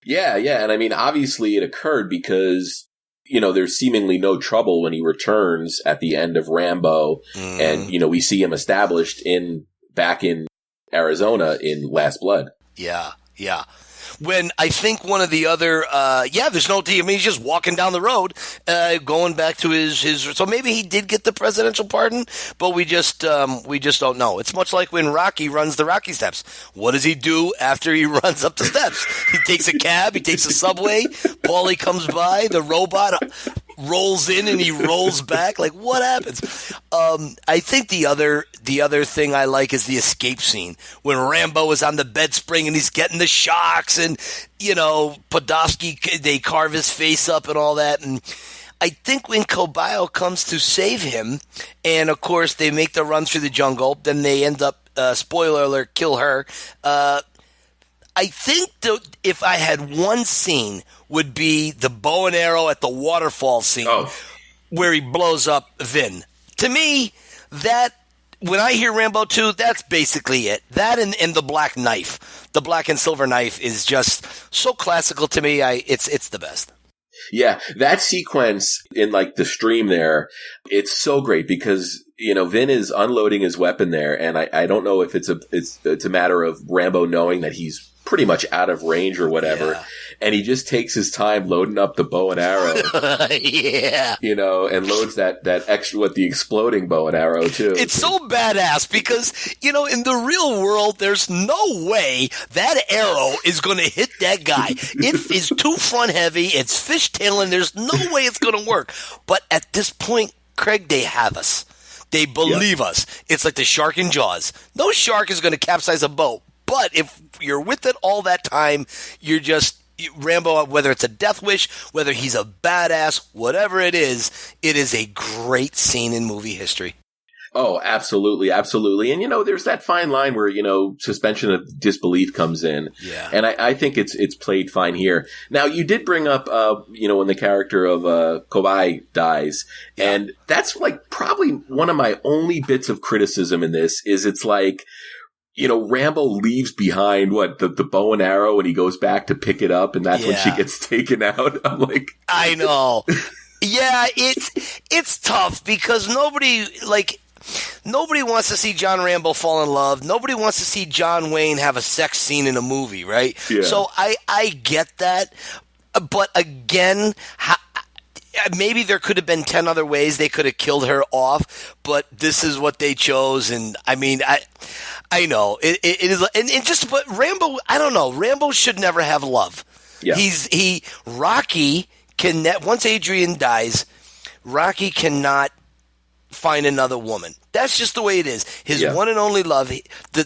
Yeah, and I mean, obviously it occurred because, there's seemingly no trouble when he returns at the end of Rambo, and, we see him established back in Arizona in Last Blood. Yeah. When I think one of the other, there's no team. I mean, he's just walking down the road, going back to his. So maybe he did get the presidential pardon, but we just don't know. It's much like when Rocky runs the Rocky steps. What does he do after he runs up the steps? He takes a cab, he takes a subway. Paulie comes by, the robot rolls in and he rolls back. Like, what happens? I think the other thing I like is the escape scene when Rambo is on the bed spring and he's getting the shocks and, Podolsky, they carve his face up and all that. And I think when Cobayo comes to save him, and of course they make the run through the jungle, then they end up, spoiler alert, kill her. I think if I had one scene would be the bow and arrow at the waterfall scene where he blows up Vin. To me, that when I hear Rambo 2, that's basically it. That and the black knife. The black and silver knife is just so classical to me. It's the best. Yeah, that sequence in the stream there, it's so great because Vin is unloading his weapon there, and I don't know if it's a matter of Rambo knowing that he's pretty much out of range or whatever, and he just takes his time loading up the bow and arrow. Yeah. And loads that extra with the exploding bow and arrow too. It's so badass because, in the real world, there's no way that arrow is going to hit that guy. It is too front heavy. It's fishtailing. There's no way it's going to work. But at this point, Craig, they have us. They believe us. It's like the shark in Jaws. No shark is going to capsize a boat. But if you're with it all that time, you're just Rambo, whether it's a death wish, whether he's a badass, whatever it is a great scene in movie history. Oh, absolutely, absolutely. And, there's that fine line where, suspension of disbelief comes in. Yeah. And I think it's played fine here. Now, you did bring up, when the character of Kobai dies. Yeah. And that's probably one of my only bits of criticism in this is it's Rambo leaves behind the bow and arrow and he goes back to pick it up and that's when she gets taken out. I'm like, I know. Yeah, it's tough because nobody wants to see John Rambo fall in love. Nobody wants to see John Wayne have a sex scene in a movie, right? Yeah. So I get that. But again, maybe there could have been 10 other ways they could have killed her off, but this is what they chose. And I mean, I know it is, but Rambo, I don't know. Rambo should never have love. Yeah. Rocky can, once Adrian dies, Rocky cannot find another woman. That's just the way it is. His one and only love. The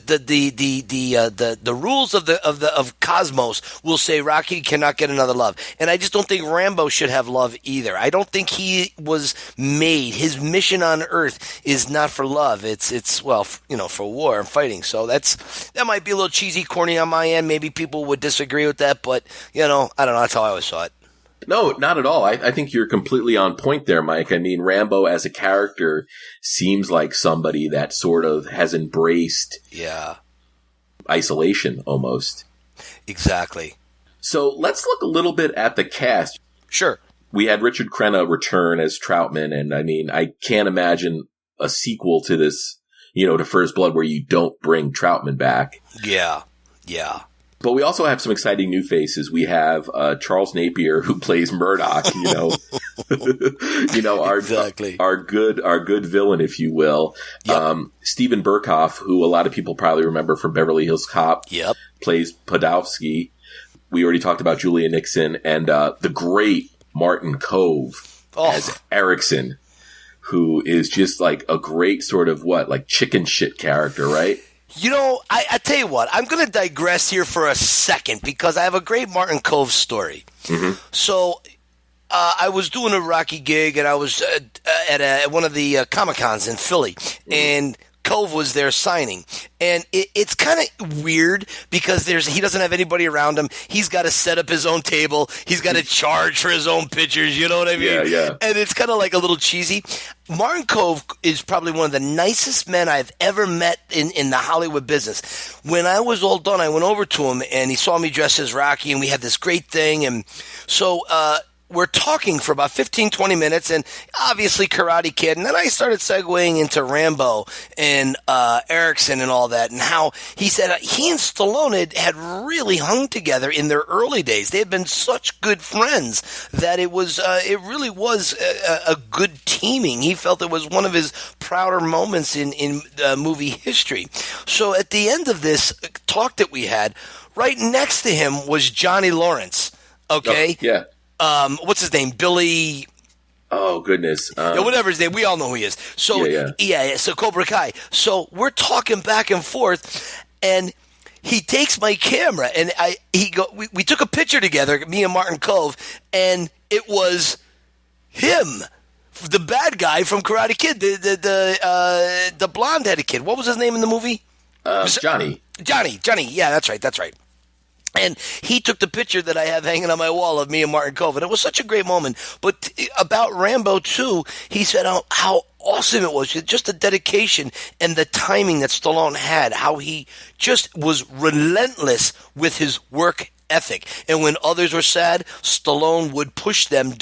rules of Cosmos will say Rocky cannot get another love, and I just don't think Rambo should have love either. I don't think he was made. His mission on Earth is not for love. It's for war and fighting. So that might be a little cheesy, corny on my end. Maybe people would disagree with that, but I don't know. That's how I always saw it. No, not at all. I think you're completely on point there, Mike. I mean, Rambo as a character seems like somebody that sort of has embraced isolation almost. Exactly. So let's look a little bit at the cast. Sure. We had Richard Crenna return as Troutman, and I mean, I can't imagine a sequel to this, to First Blood where you don't bring Troutman back. Yeah. But we also have some exciting new faces. We have Charles Napier, who plays Murdoch. Exactly. our good villain, if you will. Yep. Stephen Burkhoff, who a lot of people probably remember from Beverly Hills Cop, plays Podolsky. We already talked about Julia Nixon, and the great Martin Kove as Erickson, who is just like a great sort of chicken shit character, right? I tell you what, I'm going to digress here for a second because I have a great Martin Kove story. Mm-hmm. So I was doing a Rocky gig, and I was at one of the Comic-Cons in Philly, and Kove was there signing. And it's kind of weird because he doesn't have anybody around him. He's got to set up his own table. He's got to charge for his own pictures. You know what I mean? Yeah. And it's kind of like a little cheesy. Martin Kove is probably one of the nicest men I've ever met in the Hollywood business. When I was all done, I went over to him, and he saw me dressed as Rocky, and we had this great thing. And so we're talking for about 15, 20 minutes, and obviously Karate Kid. And then I started segueing into Rambo and Erickson and all that, and how he said he and Stallone had really hung together in their early days. They had been such good friends that it really was a good teaming. He felt it was one of his prouder moments in movie history. So at the end of this talk that we had, right next to him was Johnny Lawrence. Okay? Oh, yeah. What's his name? Billy. Oh, goodness. Whatever his name. We all know who he is. So, so Cobra Kai. So we're talking back and forth, and he takes my camera, and we took a picture together, me and Martin Kove, and it was him, the bad guy from Karate Kid, the blonde-headed kid. What was his name in the movie? Johnny. Johnny. Yeah, that's right. And he took the picture that I have hanging on my wall of me and Martin Kove, and it was such a great moment. But about Rambo 2, he said how awesome it was, just the dedication and the timing that Stallone had, how he just was relentless with his work ethic. And when others were sad, Stallone would push them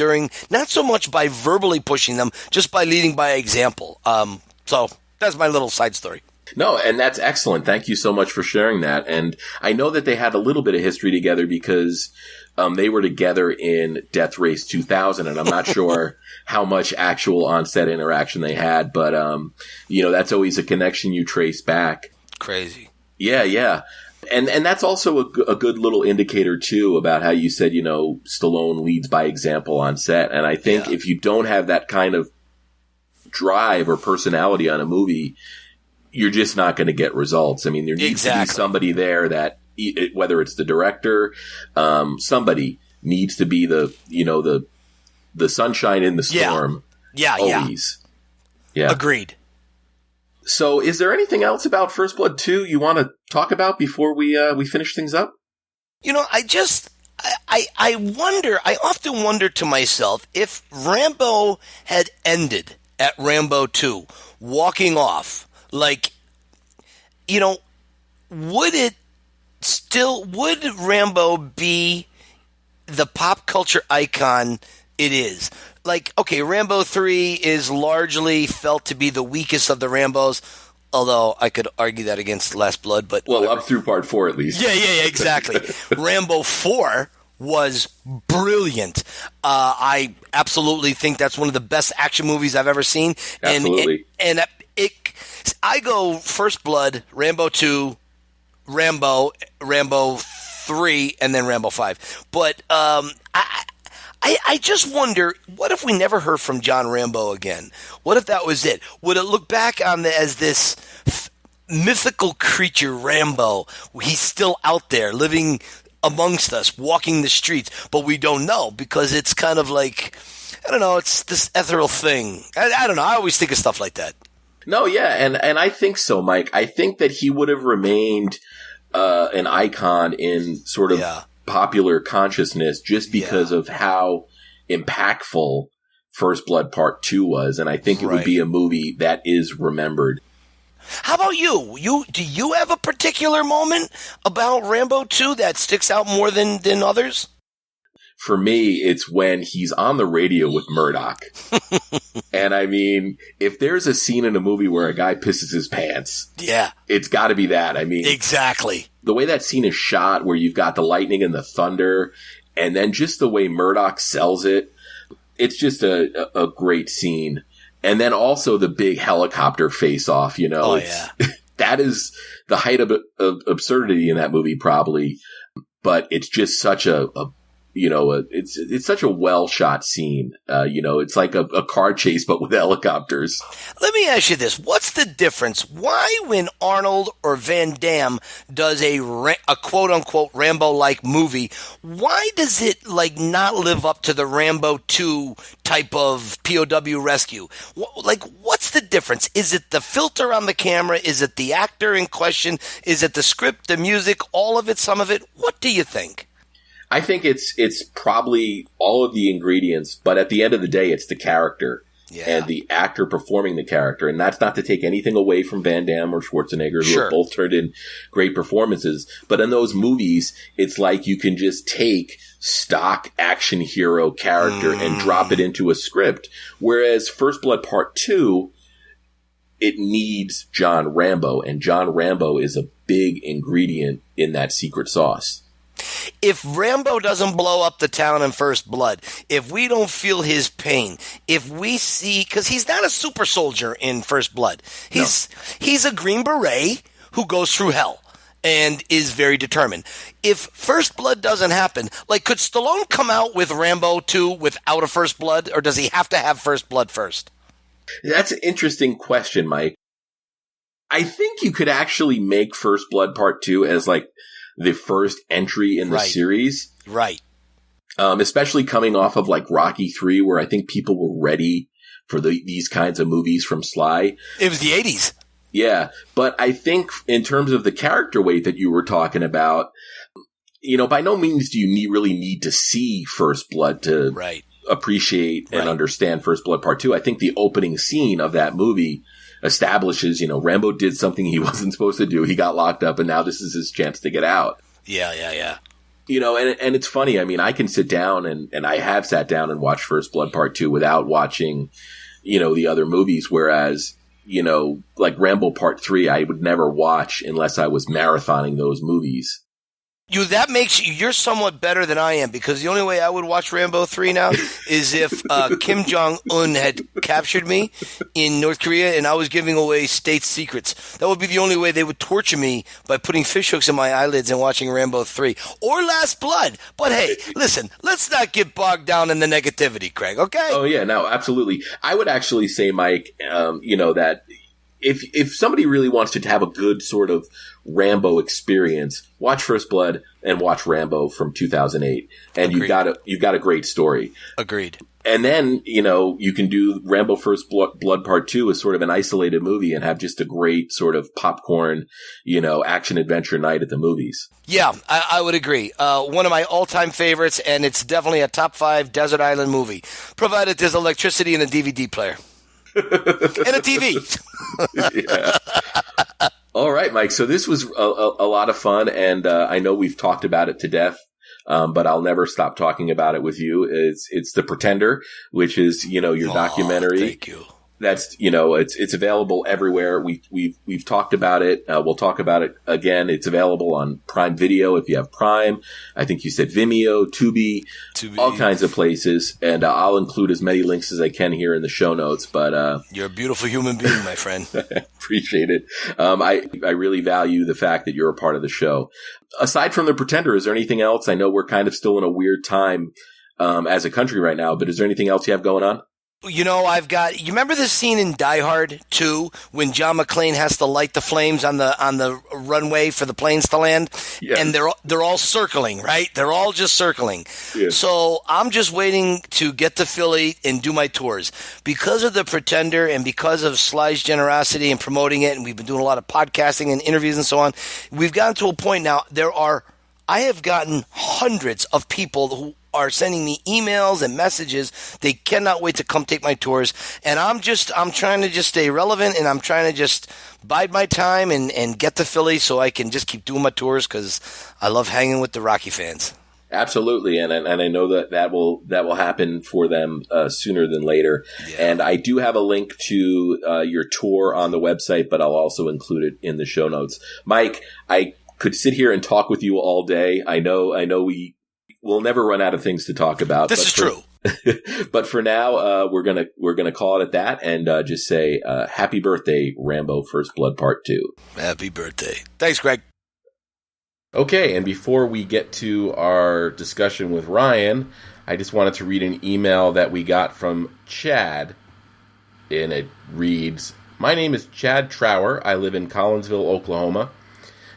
not so much by verbally pushing them, just by leading by example. So that's my little side story. No, and that's excellent. Thank you so much for sharing that. And I know that they had a little bit of history together because they were together in Death Race 2000, and I'm not sure how much actual on-set interaction they had, but that's always a connection you trace back. Crazy. Yeah. And that's also a good little indicator, too, about how you said, Stallone leads by example on set. And I think if you don't have that kind of drive or personality on a movie, you're just not going to get results. I mean, there needs to be somebody there that, whether it's the director, somebody needs to be the sunshine in the storm. Yeah. Always. Yeah. Agreed. So is there anything else about First Blood 2 you want to talk about before we finish things up? I wonder, I often wonder to myself, if Rambo had ended at Rambo 2, walking off, would Rambo be the pop culture icon it is? Rambo 3 is largely felt to be the weakest of the Rambos, although I could argue that against Last Blood, but up through part 4 at least. Yeah, exactly. Rambo 4 was brilliant. I absolutely think that's one of the best action movies I've ever seen. Absolutely. And I go First Blood, Rambo 2, Rambo 3 and then Rambo 5. But I just wonder, what if we never heard from John Rambo again? What if that was it? Would it look back on as this mythical creature, Rambo? He's still out there living amongst us, walking the streets, but we don't know because it's kind of like, I don't know, it's this ethereal thing. I don't know. I always think of stuff like that. No, yeah, and I think so, Mike. I think that he would have remained an icon in sort of popular consciousness just because of how impactful First Blood Part 2 was, and I think it would be a movie that is remembered. How about you? Do you have a particular moment about Rambo 2 that sticks out more than others? For me, it's when he's on the radio with Murdoch. And I mean, if there's a scene in a movie where a guy pisses his pants, it's got to be that. I mean, exactly. The way that scene is shot, where you've got the lightning and the thunder, and then just the way Murdoch sells it, it's just a great scene. And then also the big helicopter face-off, that is the height of absurdity in that movie, probably. But it's just such it's such a well shot scene. It's like a car chase, but with helicopters. Let me ask you this. What's the difference? Why, when Arnold or Van Damme does a quote unquote Rambo-like movie, why does it not live up to the Rambo 2 type of POW rescue? What's the difference? Is it the filter on the camera? Is it the actor in question? Is it the script, the music, all of it, some of it? What do you think? I think it's probably all of the ingredients, but at the end of the day, it's the character and the actor performing the character. And that's not to take anything away from Van Damme or Schwarzenegger, who have both turned in great performances. But in those movies, it's like you can just take stock action hero character and drop it into a script. Whereas First Blood Part 2, it needs John Rambo, and John Rambo is a big ingredient in that secret sauce. If Rambo doesn't blow up the town in First Blood, if we don't feel his pain, if we see, because he's not a super soldier in First Blood, he's a Green Beret who goes through hell and is very determined. If First Blood doesn't happen, could Stallone come out with Rambo 2 without a First Blood, or does he have to have First Blood first? That's an interesting question, Mike. I think you could actually make First Blood Part 2 as the first entry in the series. Right. Especially coming off of Rocky 3, where I think people were ready for these kinds of movies from Sly. It was the 80s. Yeah. But I think in terms of the character weight that you were talking about, by no means do you really need to see First Blood to appreciate and understand First Blood Part 2. I think the opening scene of that movie establishes, Rambo did something he wasn't supposed to do. He got locked up, and now this is his chance to get out. Yeah. And it's funny. I mean, I can sit down and I have sat down and watched First Blood Part 2 without watching, the other movies. Whereas, Rambo Part 3, I would never watch unless I was marathoning those movies. That makes you're somewhat better than I am, because the only way I would watch Rambo 3 now is if Kim Jong-un had captured me in North Korea and I was giving away state secrets. That would be the only way they would torture me, by putting fishhooks in my eyelids and watching Rambo 3 or Last Blood. But hey, listen, let's not get bogged down in the negativity, Craig, okay? Oh, yeah, no, absolutely. I would actually say, Mike, that if somebody really wants to have a good sort of Rambo experience, watch First Blood and watch Rambo from 2008, and you've got a great story. Agreed. And then you can do Rambo First Blood Part 2 as sort of an isolated movie and have just a great sort of popcorn, action adventure night at the movies. Yeah, I would agree. One of my all-time favorites, and it's definitely a top 5 desert island movie, provided there's electricity and a DVD player. And a TV. Yeah. All right, Mike. So this was a lot of fun, and I know we've talked about it to death, but I'll never stop talking about it with you. It's The Pretender, which is your documentary. Thank you. That's, it's available everywhere. We've talked about it. We'll talk about it again. It's available on Prime Video if you have Prime. I think you said Vimeo, Tubi, all kinds of places. And I'll include as many links as I can here in the show notes. But you're a beautiful human being, my friend. Appreciate it. I really value the fact that you're a part of the show. Aside from The Pretender, is there anything else? I know we're kind of still in a weird time as a country right now, but is there anything else you have going on? You remember the scene in Die Hard 2 when John McClane has to light the flames on the runway for the planes to land? Yeah. And they're all circling, right? They're all just circling. Yeah. So I'm just waiting to get to Philly and do my tours. Because of The Pretender and because of Sly's generosity in promoting it, and we've been doing a lot of podcasting and interviews and so on, we've gotten to a point now, I have gotten hundreds of people who are sending me emails and messages. They cannot wait to come take my tours. And I'm trying to just stay relevant, and I'm trying to just bide my time and get to Philly so I can just keep doing my tours because I love hanging with the Rocky fans. Absolutely. And I know that will happen for them sooner than later. Yeah. And I do have a link to your tour on the website, but I'll also include it in the show notes. Mike, I could sit here and talk with you all day. I know we'll never run out of things to talk about. This is true. But for now, we're gonna call it at that and just say happy birthday, Rambo First Blood Part 2. Happy birthday. Thanks, Greg. Okay, and before we get to our discussion with Ryan, I just wanted to read an email that we got from Chad, and it reads, "My name is Chad Trower. I live in Collinsville, Oklahoma.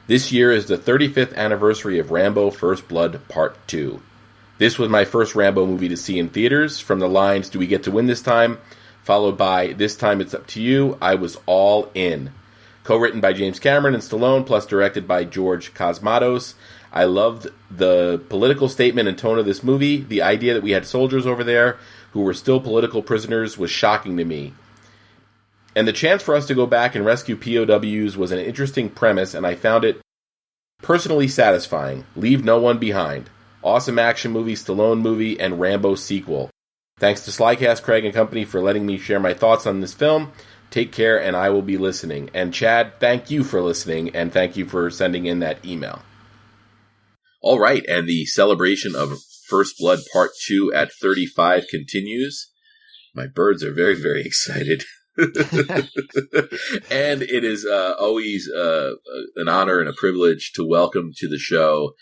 This year is the 35th anniversary of Rambo First Blood Part 2. This was my first Rambo movie to see in theaters. From the lines, 'Do we get to win this time?' followed by, 'This time it's up to you,' I was all in. Co-written by James Cameron and Stallone, plus directed by George Cosmatos. I loved the political statement and tone of this movie. The idea that we had soldiers over there who were still political prisoners was shocking to me. And the chance for us to go back and rescue POWs was an interesting premise, and I found it personally satisfying. Leave no one behind. Awesome action movie, Stallone movie, and Rambo sequel. Thanks to SlyCast, Craig, and company for letting me share my thoughts on this film. Take care, and I will be listening." And Chad, thank you for listening, and thank you for sending in that email. All right, and the celebration of First Blood Part 2 at 35 continues. My birds are very, very excited. And it is always an honor and a privilege to welcome to the show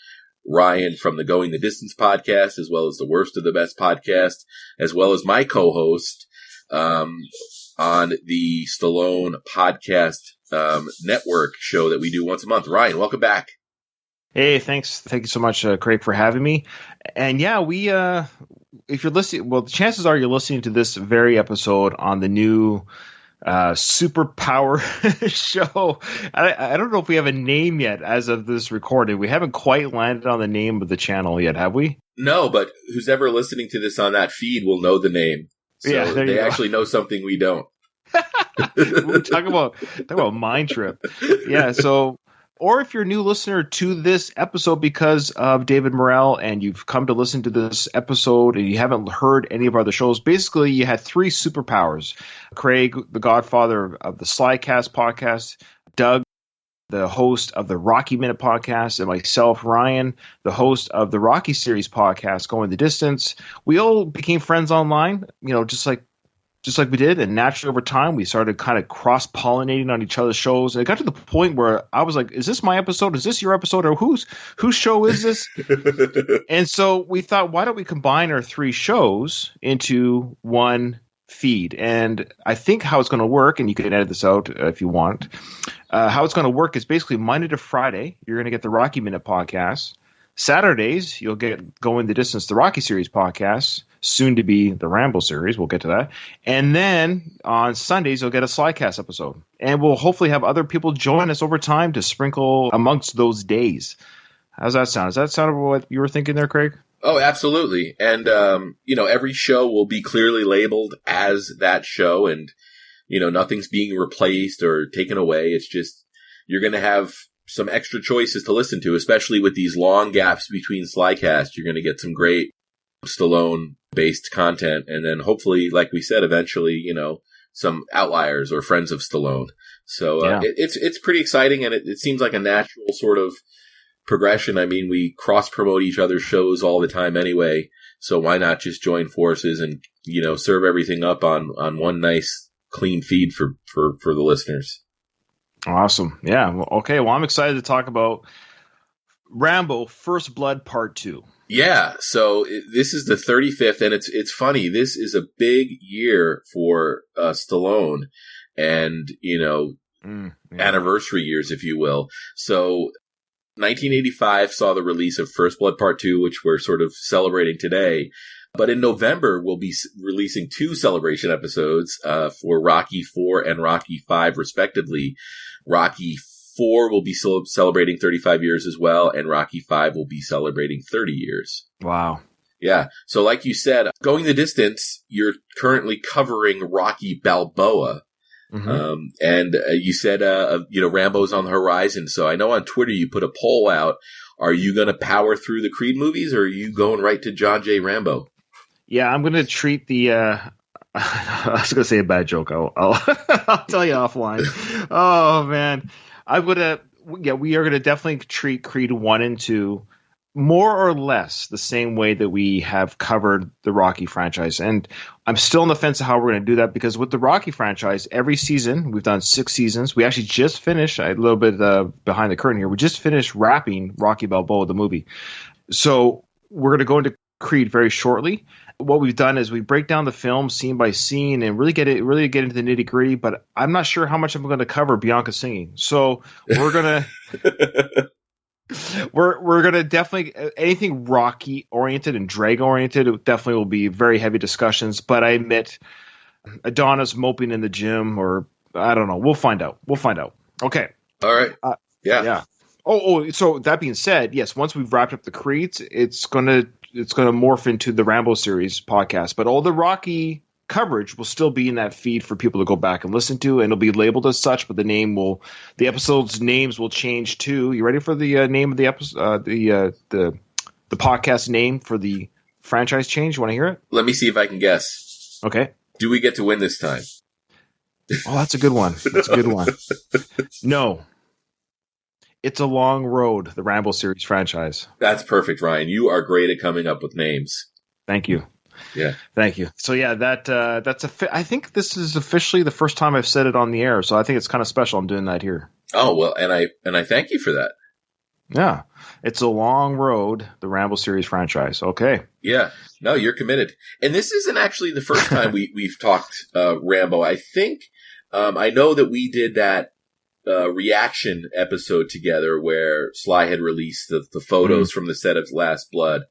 Ryan from the Going the Distance podcast, as well as the Worst of the Best podcast, as well as my co-host on the Stallone podcast network show that we do once a month. Ryan, welcome back. Hey, thanks. Thank you so much, Craig, for having me. And yeah, we if you're listening, well, the chances are you're listening to this very episode on the new superpower show. I don't know if we have a name yet as of this recording. We haven't quite landed on the name of the channel yet, have we? No, but who's ever listening to this on that feed will know the name. So yeah, they actually know something we don't. We're talking about Mind Trip. Yeah, so... Or if you're a new listener to this episode because of David Morrell and you've come to listen to this episode and you haven't heard any of our other shows, basically you had three superpowers. Craig, the godfather of the SlyCast podcast, Doug, the host of the Rocky Minute podcast, and myself, Ryan, the host of the Rocky series podcast, Going the Distance. We all became friends online, just like we did, and naturally over time we started kind of cross-pollinating on each other's shows, and it got to the point where I was like, is this my episode? Is this your episode? Or whose show is this? And so we thought, why don't we combine our three shows into one feed? And I think how it's going to work, and you can edit this out if you want, how it's going to work is basically Monday to Friday, you're going to get the Rocky Minute podcast. Saturdays, you'll get Going the Distance, the Rocky series podcast, soon to be the Rambo series. We'll get to that. And then on Sundays, you'll get a SlyCast episode. And we'll hopefully have other people join us over time to sprinkle amongst those days. How's that sound? Does that sound like what you were thinking there, Craig? Oh, absolutely. And, every show will be clearly labeled as that show. And, nothing's being replaced or taken away. It's just you're going to have some extra choices to listen to, especially with these long gaps between SlyCast. You're going to get some great Stallone-based content. And then hopefully, like we said, eventually, some outliers or friends of Stallone. So Yeah. it's pretty exciting, and it seems like a natural sort of progression. I mean, we cross promote each other's shows all the time anyway, so why not just join forces and, you know, serve everything up on one nice clean feed for the listeners. Awesome. Yeah. Well, okay. Well, I'm excited to talk about Rambo First Blood Part 2. Yeah. So this is the 35th, and it's funny. This is a big year for Stallone, and, you know, anniversary years, if you will. So 1985 saw the release of First Blood Part 2, which we're sort of celebrating today. But in November, we'll be releasing 2 celebration episodes for Rocky IV and Rocky V, respectively. Rocky IV will be celebrating 35 years as well, and Rocky V will be celebrating 30 years. Wow. Yeah. So like you said, going the distance, you're currently covering Rocky Balboa. Mm-hmm. And you said, you know, Rambo's on the horizon. So I know on Twitter you put a poll out. Are you going to power through the Creed movies, or are you going right to John J. Rambo? Yeah, I'm going to treat the I was going to say a bad joke. I'll I'll tell you offline. Oh, man. We are going to definitely treat Creed 1 and 2 more or less the same way that we have covered the Rocky franchise. And I'm still on the fence of how we're going to do that, because with the Rocky franchise, every season, we've done 6 seasons. We actually just finished, a little bit behind the curtain here, we just finished wrapping Rocky Balboa, the movie. So we're going to go into Creed very shortly. What we've done is we break down the film scene by scene and really get into the nitty gritty, but I'm not sure how much I'm going to cover Bianca singing. So we're going to... We're gonna definitely, anything Rocky oriented and Drago oriented, it definitely will be very heavy discussions. But I admit, Adonis moping in the gym, or I don't know. We'll find out. Okay. All right. Yeah. Oh. So that being said, yes. Once we've wrapped up the Creeds, it's gonna morph into the Rambo series podcast. But all the Rocky coverage will still be in that feed for people to go back and listen to, and it'll be labeled as such, but the episode's names will change too. You ready for the name of the episode, the podcast name for the franchise change? You want to hear it? Let me see if I can guess. Okay. Do we get to win this time? Oh, that's a good one. No. It's a long road, the Rambo series franchise. That's perfect, Ryan. You are great at coming up with names. Thank you. Yeah. Thank you. So yeah, I think this is officially the first time I've said it on the air, so I think it's kind of special I'm doing that here. Oh, well, and I thank you for that. Yeah. It's a long road, the Rambo series franchise. Okay. Yeah. No, you're committed. And this isn't actually the first time we've talked Rambo. I think I know that we did that reaction episode together where Sly had released the photos from the set of Last Blood.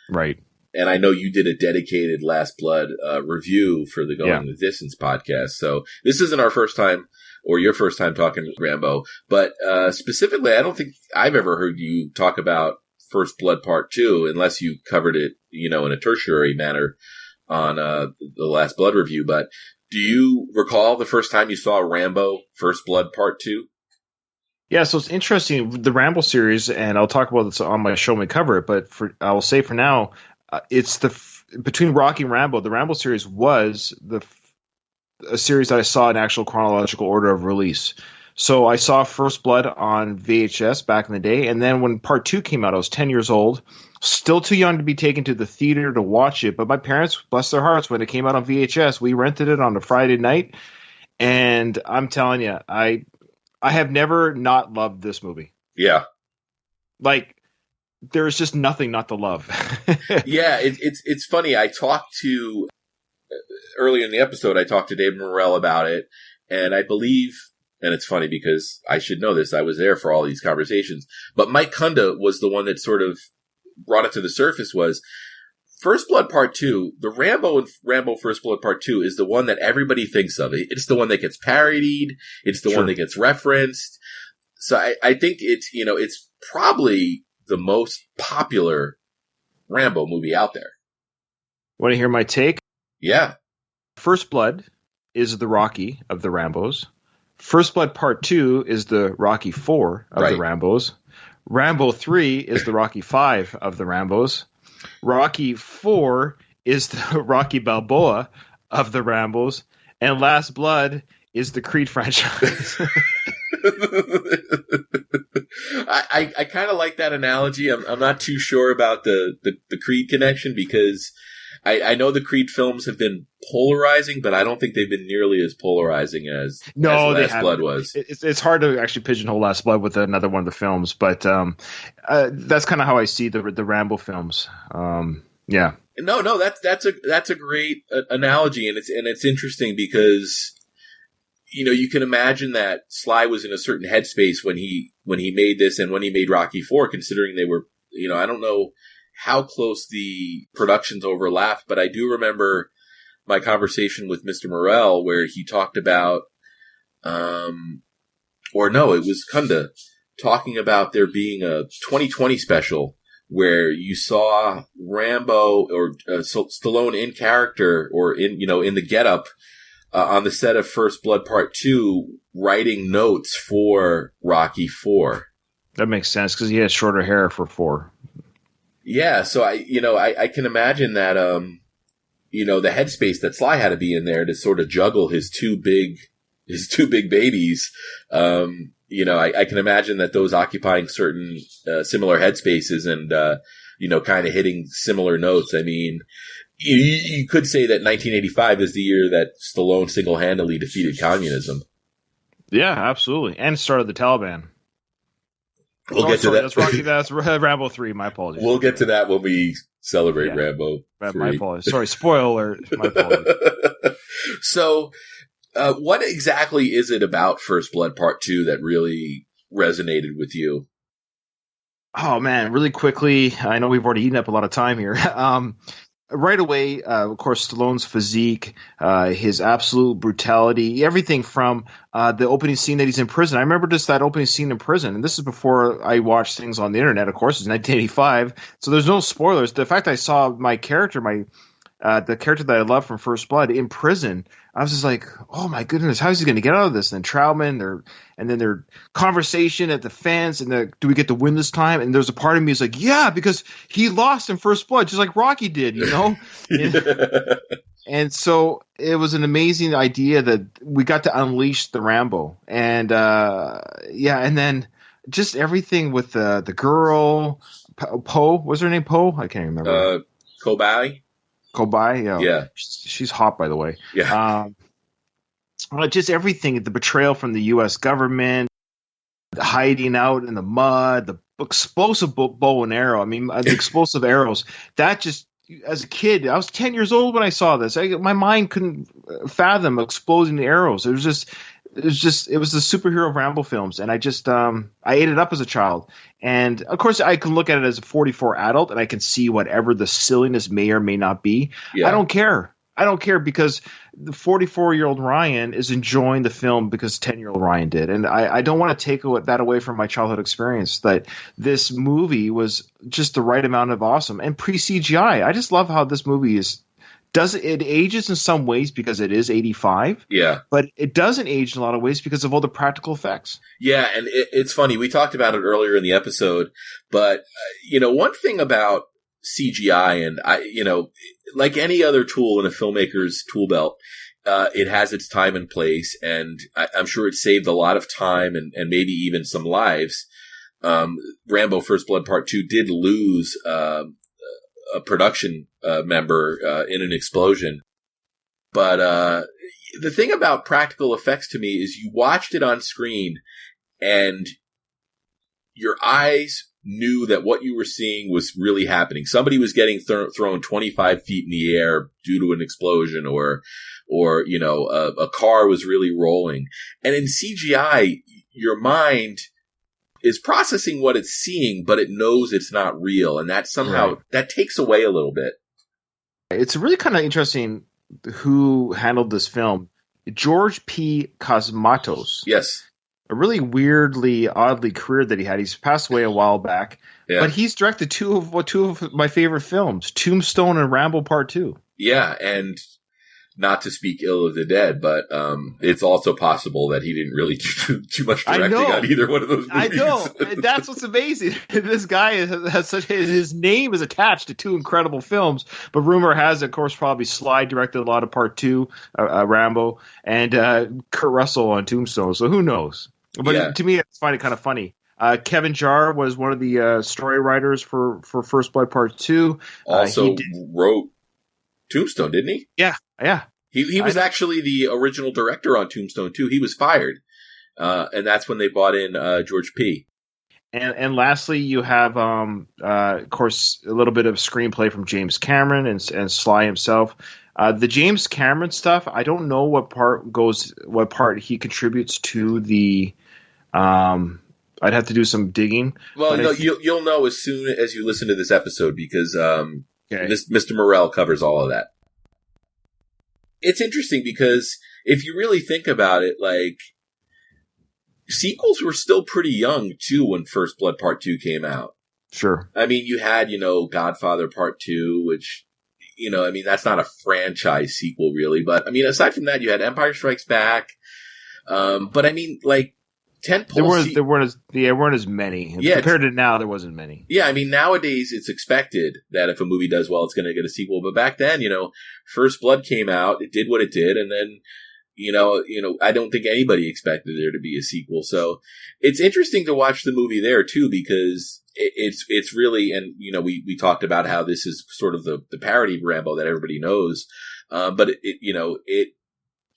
Right. And I know you did a dedicated Last Blood review for the Going the Distance podcast. So this isn't our first time or your first time talking Rambo. But specifically, I don't think I've ever heard you talk about First Blood Part 2 unless you covered it, you know, in a tertiary manner on the Last Blood review. But do you recall the first time you saw Rambo First Blood Part 2? Yeah, so it's interesting. The Rambo series, and I'll talk about this on my show when we cover it, but I will say for now, it's between Rocky and Rambo. The Rambo series was a series that I saw in actual chronological order of release. So I saw First Blood on VHS back in the day, and then when Part 2 came out, I was 10 years old, still too young to be taken to the theater to watch it. But my parents, bless their hearts, when it came out on VHS, we rented it on a Friday night, and I'm telling you, I have never not loved this movie. Yeah. Like, there's just nothing not to love. Yeah, it's funny. I talked to earlier in the episode. I talked to David Morrell about it, and I believe, and it's funny because I should know this. I was there for all these conversations, but Mike Kunda was the one that sort of brought it to the surface. Was First Blood Part 2, the Rambo and Rambo First Blood Part 2 is the one that everybody thinks of. It's the one that gets parodied. It's the one that gets referenced. So I think it's probably the most popular Rambo movie out there. Want to hear my take? Yeah. First Blood is the Rocky of the Rambos. First Blood Part 2 is the Rocky 4 of the Rambos. Rambo 3 is the Rocky 5 of the Rambos. Rocky 4 is the Rocky Balboa of the Rambos. And Last Blood is the Creed franchise. I kind of like that analogy. I'm not too sure about the Creed connection because I know the Creed films have been polarizing, but I don't think they've been nearly as polarizing as Last Blood was. It's hard to actually pigeonhole Last Blood with another one of the films, but that's kind of how I see the Rambo films. Yeah. No, that's a great analogy, and it's interesting because you can imagine that Sly was in a certain headspace when he made this and when he made Rocky IV, considering they were, I don't know how close the productions overlapped, but I do remember my conversation with Mr. Morrell where he talked about, it was Kunda talking about there being a 2020 special where you saw Rambo or Stallone in character or in the getup on the set of First Blood Part 2 writing notes for Rocky IV. That makes sense because he has shorter hair for 4. Yeah, so I can imagine that the headspace that Sly had to be in there to sort of juggle his two big babies. I can imagine that those occupying certain similar headspaces and kind of hitting similar notes. I mean, you could say that 1985 is the year that Stallone single-handedly defeated communism. Yeah, absolutely, and started the Taliban. We'll get to that. That's Rocky. That's Rambo 3. My apologies. We'll get to that when we celebrate Rambo 3. My apologies. Sorry, spoiler alert. My apologies. So, what exactly is it about First Blood Part 2 that really resonated with you? Oh, man, really quickly. I know we've already eaten up a lot of time here. Right away, of course, Stallone's physique, his absolute brutality, everything from the opening scene that he's in prison. I remember just that opening scene in prison, and this is before I watched things on the internet, of course. It's 1985, so there's no spoilers. The fact I saw my character, the character that I love from First Blood in prison, I was just like, oh my goodness, how is he going to get out of this? And then Troutman, and then their conversation at the fence, and do we get to win this time? And there's a part of me is like, yeah, because he lost in First Blood, just like Rocky did, And so it was an amazing idea that we got to unleash the Rambo, and and then just everything with the girl, Poe, was her name Poe? I can't remember. Kobai, yeah. She's hot, by the way. Yeah. Just everything, the betrayal from the U.S. government, the hiding out in the mud, the explosive bow and arrow. I mean, the explosive arrows. That just, as a kid, I was 10 years old when I saw this. My mind couldn't fathom exploding arrows. It was the superhero Rambo films, and I ate it up as a child. And of course, I can look at it as a 44 adult, and I can see whatever the silliness may or may not be. Yeah. I don't care because the 44-year-old Ryan is enjoying the film because 10-year-old Ryan did, and I don't want to take that away from my childhood experience. That this movie was just the right amount of awesome and pre-CGI. I just love how this movie is. It ages in some ways because it is 85. Yeah. But it doesn't age in a lot of ways because of all the practical effects. Yeah, and it's funny. We talked about it earlier in the episode, but one thing about CGI, and like any other tool in a filmmaker's tool belt, it has its time and place, and I'm sure it saved a lot of time and maybe even some lives. Rambo First Blood Part 2 did lose a production member in an explosion. But the thing about practical effects to me is you watched it on screen and your eyes knew that what you were seeing was really happening. Somebody was getting thrown 25 feet in the air due to an explosion or a car was really rolling. And in CGI, your mind is processing what it's seeing, but it knows it's not real. And that somehow, that takes away a little bit. It's really kind of interesting who handled this film. George P. Cosmatos. Yes. A really oddly career that he had. He's passed away a while back. Yeah. But he's directed two of my favorite films, Tombstone and Rambo Part 2. Yeah, and not to speak ill of the dead, but it's also possible that he didn't really do too much directing on either one of those movies. I know. That's what's amazing. This guy has such his name is attached to two incredible films, but rumor has it, of course, probably Sly directed a lot of Part 2, Rambo, and Kurt Russell on Tombstone. So who knows? But to me, I find it kind of funny. Kevin Jarre was one of the story writers for First Blood Part 2. Also wrote Tombstone, didn't he? Yeah. He was actually the original director on Tombstone too. He was fired, and that's when they brought in George P. And lastly, you have, of course, a little bit of screenplay from James Cameron and Sly himself. The James Cameron stuff, I don't know what part he contributes to the. I'd have to do some digging. Well, no, you'll know as soon as you listen to this episode because Mr. Morrell covers all of that. It's interesting because if you really think about it, like, sequels were still pretty young, too, when First Blood Part 2 came out. Sure. I mean, you had, Godfather Part 2, which, that's not a franchise sequel, really. But, aside from that, you had Empire Strikes Back. But, tentpole there weren't as many. Yeah, compared to now, there wasn't many. Yeah, nowadays it's expected that if a movie does well, it's going to get a sequel. But back then, First Blood came out, it did what it did, and then, I don't think anybody expected there to be a sequel. So it's interesting to watch the movie there too, because it's really, and we talked about how this is sort of the parody of Rambo that everybody knows, but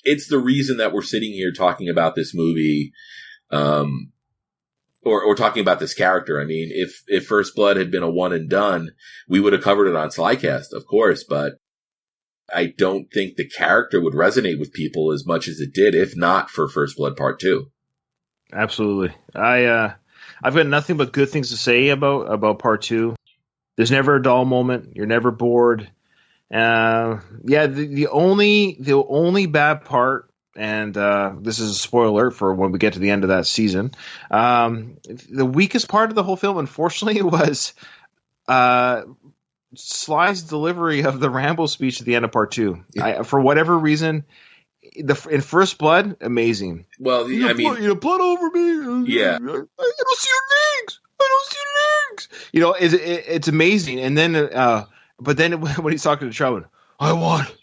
it's the reason that we're sitting here talking about this movie. Or talking about this character. If First Blood had been a one and done, we would have covered it on SlyCast, of course, but I don't think the character would resonate with people as much as it did, if not for First Blood Part 2. Absolutely. I've got nothing but good things to say about Part 2. There's never a dull moment. You're never bored. The only bad part, and this is a spoiler alert for when we get to the end of that season. The weakest part of the whole film, unfortunately, was Sly's delivery of the Rambo speech at the end of Part 2. For whatever reason, in First Blood, amazing. Well, blood over me. Yeah, I don't see your legs. It's amazing. And then, but then when he's talking to Trout, I want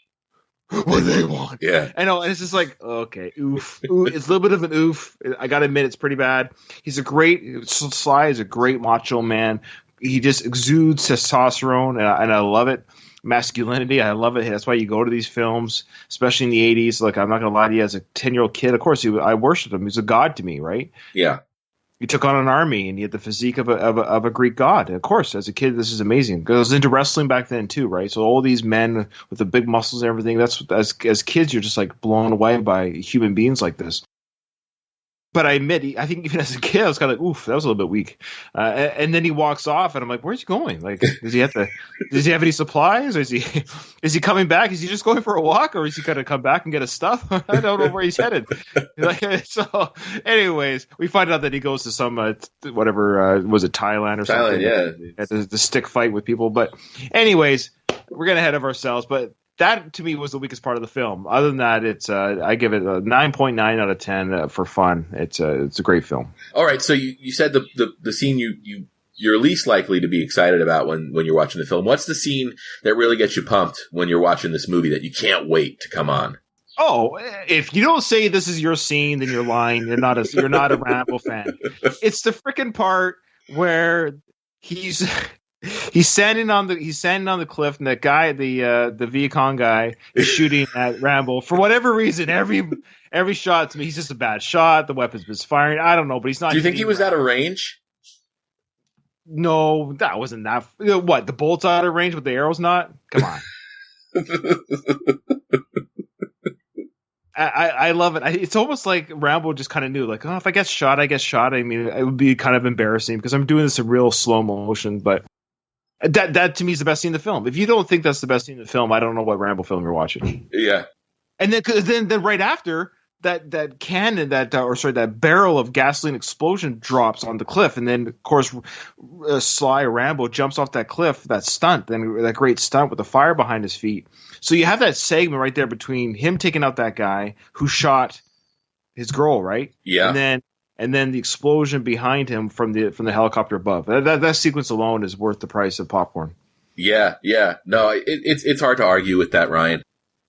what they want. Yeah. I know. And it's just like, okay, oof. It's a little bit of an oof. I got to admit, it's pretty bad. Sly is a great macho man. He just exudes testosterone, and I love it. Masculinity, I love it. That's why you go to these films, especially in the 80s. Like, I'm not going to lie to you, as a 10-year-old kid, of course, I worshipped him. He's a god to me, right? Yeah. He took on an army, and he had the physique of a Greek god. And of course, as a kid, this is amazing. Because I was into wrestling back then too, right? So all these men with the big muscles and everything. That's as kids, you're just like blown away by human beings like this. But I admit, I think even as a kid, I was kind of like, oof, that was a little bit weak. And then he walks off, and I'm like, where's he going? Like, does he have any supplies? Or is he coming back? Is he just going for a walk, or is he going to come back and get his stuff? I don't know where he's headed. So, anyways, we find out that he goes to some was it Thailand or something? Thailand, yeah. The stick fight with people. But, anyways, we're getting ahead of ourselves. But that, to me, was the weakest part of the film. Other than that, it's I give it a 9.9 out of 10 for fun. It's a great film. All right, so you said the scene you're least likely to be excited about when you're watching the film. What's the scene that really gets you pumped when you're watching this movie that you can't wait to come on? Oh, if you don't say this is your scene, then you're lying. You're not a Rambo fan. It's the freaking part where he's standing on the cliff, and that guy, the Viet Cong guy, is shooting at Rambo. For whatever reason, every shot to me, he's just a bad shot. The weapon's misfiring. I don't know, but he's not. Do you think he was out of range? No, that wasn't that. What, the bolt's out of range, but the arrow's not? Come on. I love it. It's almost like Rambo just kind of knew, like, oh, if I get shot, I get shot. I mean, it would be kind of embarrassing because I'm doing this in real slow motion, but. That to me is the best scene in the film. If you don't think that's the best scene in the film, I don't know what Rambo film you're watching. Yeah. And then right after, that cannon, that barrel of gasoline explosion drops on the cliff, and then of course Sly or Rambo jumps off that cliff, that great stunt with the fire behind his feet. So you have that segment right there between him taking out that guy who shot his girl, right? Yeah. And then the explosion behind him from the helicopter above. That sequence alone is worth the price of popcorn. Yeah. No, it's hard to argue with that, Ryan.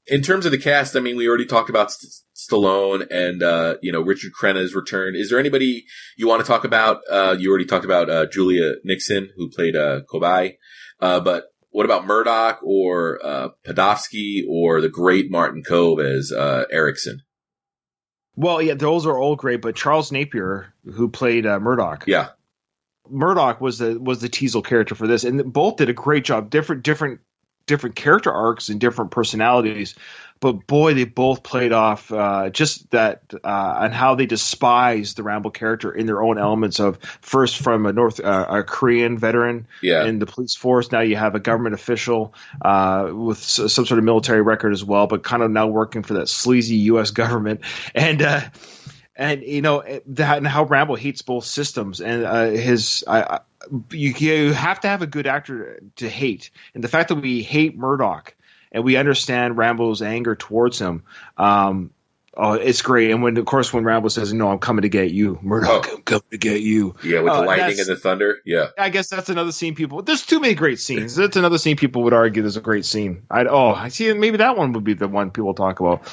In terms of the cast, I mean, we already talked about Stallone and, Richard Crenna's return. Is there anybody you want to talk about? You already talked about, Julia Nixon, who played, Kobai. But what about Murdoch or, Podofsky or the great Martin Kove as, Erickson? Well, yeah, those are all great, but Charles Napier, who played, Murdoch. Yeah. Murdoch was the Teasel character for this, and both did a great job. Different character arcs and different personalities, but boy, they both played off just that and how they despise the Rambo character in their own elements of first from a Korean veteran in the police force. Now you have a government official with some sort of military record as well, but kind of now working for that sleazy U.S. government and how Rambo hates both systems and you have to have a good actor to hate, and the fact that we hate Murdoch and we understand Rambo's anger towards him, it's great. And when Rambo says, "No, I'm coming to get you," Murdoch, I'm coming to get you. Yeah, with the lightning and the thunder. Yeah, I guess that's another scene. There's too many great scenes. That's another scene people would argue there's a great scene. I see. Maybe that one would be the one people talk about.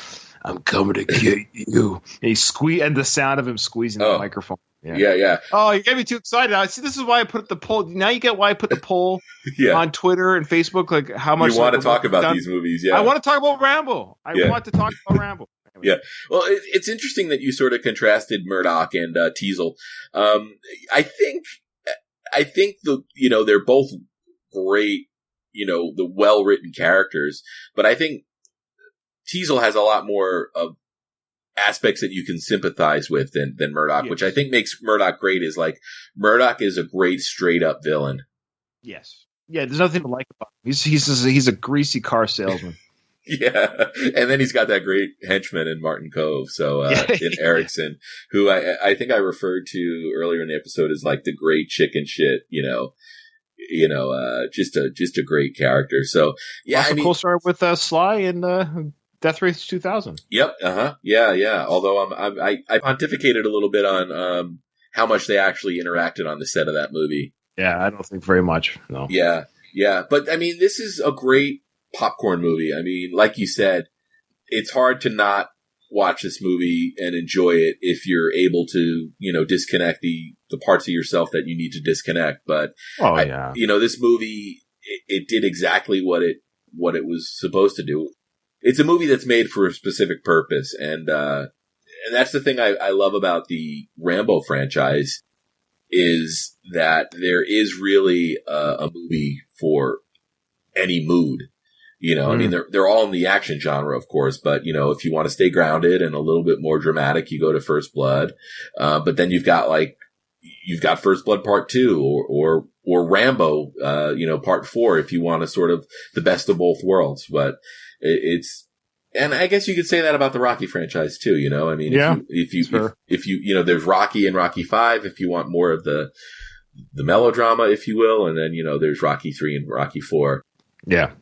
I'm coming to get you. And the sound of him squeezing the microphone. Yeah. Oh, you get me too excited. See, this is why I put the poll. Now you get why I put the poll on Twitter and Facebook. Like how much you want to talk about these movies. Yeah, I want to talk about Rambo. I want to talk about Rambo. Yeah. Well, it's interesting that you sort of contrasted Murdoch and Teasel. I think they're both great. The well-written characters, but I think Teasel has a lot more of aspects that you can sympathize with than Murdoch, which I think makes Murdoch great. Is like Murdoch is a great straight up villain. Yes. Yeah. There's nothing to like about him. He's a greasy car salesman. Yeah. And then he's got that great henchman in Martin Kove. So, in Erickson, who I think I referred to earlier in the episode as like the great chicken shit, just a great character. So yeah. Also co-starred with Sly and Death Race 2000. Yep. Yeah. Although I pontificated a little bit on how much they actually interacted on the set of that movie. Yeah, I don't think very much. No. Yeah. But I mean, this is a great popcorn movie. I mean, like you said, it's hard to not watch this movie and enjoy it if you're able to, disconnect the parts of yourself that you need to disconnect. But this movie, it did exactly what it was supposed to do. It's a movie that's made for a specific purpose. And that's the thing I love about the Rambo franchise is that there is really a movie for any mood. I mean, they're all in the action genre, of course, but if you want to stay grounded and a little bit more dramatic, you go to First Blood. But then you've got First Blood Part 2 or Rambo, Part 4 if you want to sort of the best of both worlds. But and I guess you could say that about the Rocky franchise too, I mean, if you there's Rocky and Rocky 5 if you want more of the melodrama, if you will, and then, there's Rocky 3 and Rocky 4. Yeah.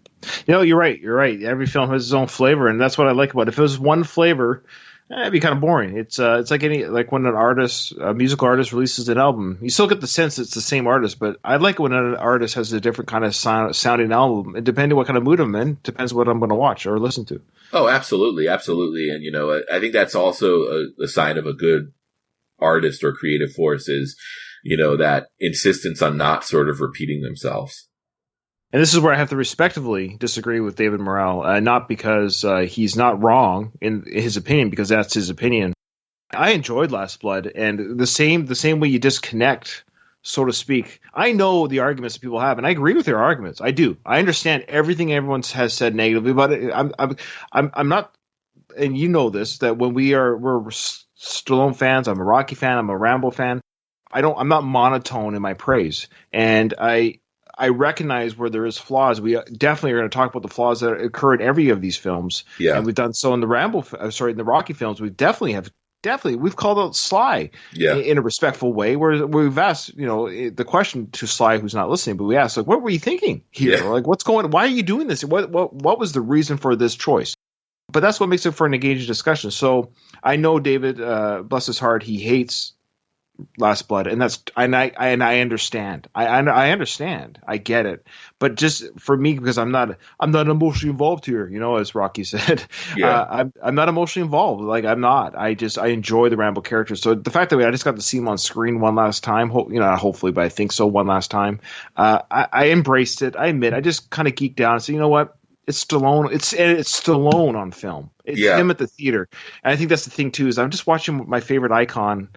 You're right. Every film has its own flavor, and that's what I like about it. If it was one flavor, it'd be kind of boring. It's like when a musical artist releases an album, you still get the sense it's the same artist, but I like it when an artist has a different kind of sounding album. And depending what kind of mood I'm in, depends what I'm going to watch or listen to. Oh, absolutely. And, I think that's also a sign of a good artist or creative force is, that insistence on not sort of repeating themselves. And this is where I have to respectively disagree with David Morrell, not because he's not wrong in his opinion, because that's his opinion. I enjoyed Last Blood, and the same way you disconnect, so to speak. I know the arguments that people have, and I agree with their arguments. I do. I understand everything everyone has said negatively about it. I'm not, and you know this, that when we're Stallone fans, I'm a Rocky fan, I'm a Rambo fan. I'm not monotone in my praise, and I recognize where there is flaws. We definitely are going to talk about the flaws that occur in every of these films. Yeah. And we've done so in the in the Rocky films. We definitely we've called out Sly in a respectful way, where we've asked, the question to Sly, who's not listening, but we asked, like, what were you thinking here? Yeah. Like, why are you doing this? What was the reason for this choice? But that's what makes it for an engaging discussion. So I know David, bless his heart, he hates Last Blood, and I understand. I understand. I get it. But just for me, because I'm not emotionally involved here, as Rocky said. Yeah. I'm not emotionally involved. Like, I'm not. I enjoy the Rambo character. So the fact that I just got to see him on screen one last time, hopefully, but I think so, one last time. I embraced it. I admit, I just kind of geeked out and said, you know what? It's Stallone. It's Stallone on film. It's him at the theater. And I think that's the thing too. Is I'm just watching my favorite icon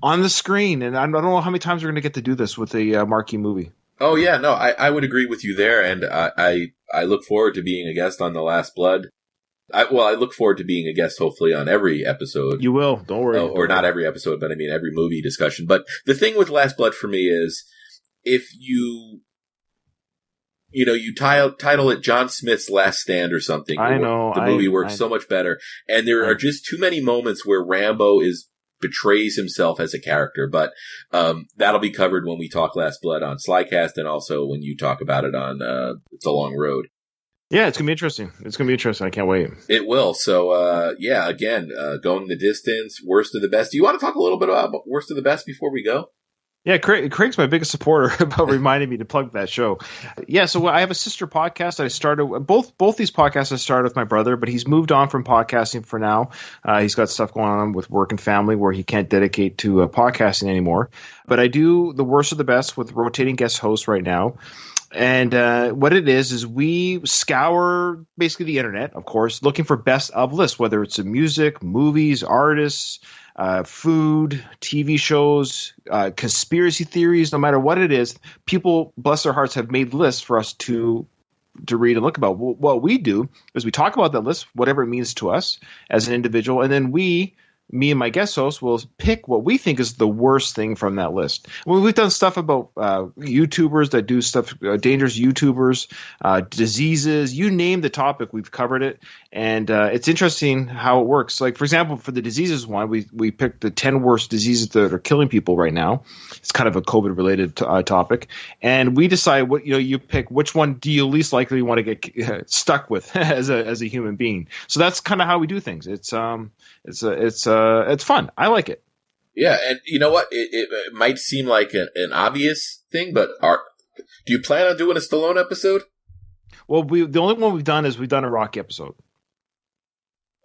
on the screen, and I don't know how many times we're going to get to do this with a marquee movie. Oh yeah, no, I would agree with you there, and I look forward to being a guest on The Last Blood. I look forward to being a guest, hopefully, on every episode. You will, don't worry. Or not every episode, but I mean every movie discussion. But the thing with Last Blood for me is, if you title it John Smith's Last Stand or something. I know. The movie works so much better. And there are just too many moments where Rambo betrays himself as a character. But that'll be covered when we talk Last Blood on SlyCast, and also when you talk about it on It's a Long Road. Yeah, it's going to be interesting. I can't wait. It will. So, again, Going the Distance, Worst of the Best. Do you want to talk a little bit about Worst of the Best before we go? Yeah, Craig's my biggest supporter about reminding me to plug that show. Yeah, so I have a sister podcast. I started both these podcasts. I started with my brother, but he's moved on from podcasting for now. He's got stuff going on with work and family where he can't dedicate to podcasting anymore. But I do the Worst of the Best with rotating guest hosts right now. And what it is we scour basically the internet, of course, looking for best of lists, whether it's in music, movies, artists, food, TV shows, conspiracy theories, no matter what it is. People, bless their hearts, have made lists for us to read and look about. What we do is we talk about that list, whatever it means to us as an individual, and then me and my guest host will pick what we think is the worst thing from that list. We've done stuff about YouTubers that do stuff, dangerous YouTubers, diseases, you name the topic, we've covered it. And it's interesting how it works. Like, for example, for the diseases one, we picked the 10 worst diseases that are killing people right now. It's kind of a COVID-related topic. And we decide you pick which one do you least likely want to get stuck with as a human being. So that's kind of how we do things. It's fun. I like it. Yeah, and you know what? It might seem like an obvious thing, but do you plan on doing a Stallone episode? Well, the only one we've done is we've done a Rocky episode.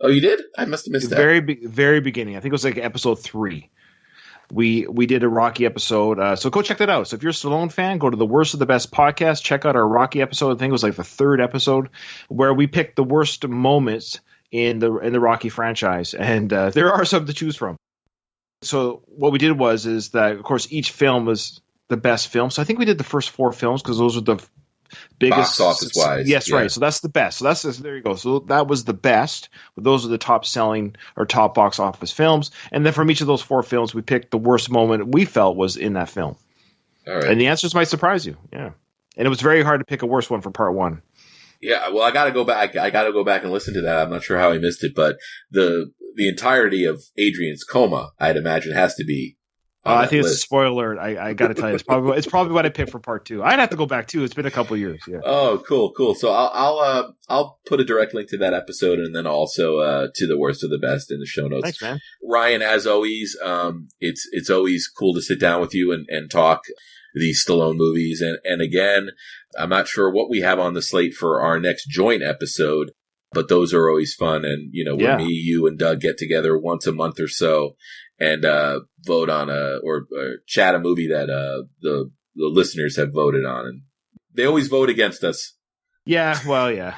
Oh, you did? I must have missed that. Very beginning. I think it was like episode 3. We did a Rocky episode, so go check that out. So if you're a Stallone fan, go to the Worst of the Best podcast. Check out our Rocky episode. I think it was like the 3rd episode where we picked the worst moments in the Rocky franchise, and there are some to choose from. So what we did is that, of course, each film was the best film. So I think we did the first 4 films because those were the biggest box office wise. Yes, yeah. Right. So that's the best. So there you go. So that was the best. Those are the top selling or top box office films. And then from each of those 4 films, we picked the worst moment we felt was in that film. All right. And the answers might surprise you. Yeah. And it was very hard to pick a worse one for part 1. Yeah, well, I got to go back. I got to go back and listen to that. I'm not sure how I missed it, but the entirety of Adrian's coma, I'd imagine, has to be. I think it's a spoiler alert. I got to tell you, it's probably what I picked for part 2. I'd have to go back too. It's been a couple of years. Yeah. Oh, cool. So I'll put a direct link to that episode, and then also to the Worst of the Best in the show notes. Thanks, man. Ryan, as always, it's always cool to sit down with you and talk these Stallone movies. And again, I'm not sure what we have on the slate for our next joint episode, but those are always fun. And, when me, you, and Doug get together once a month or so and vote on or chat a movie that the listeners have voted on. And they always vote against us. Yeah, well, yeah.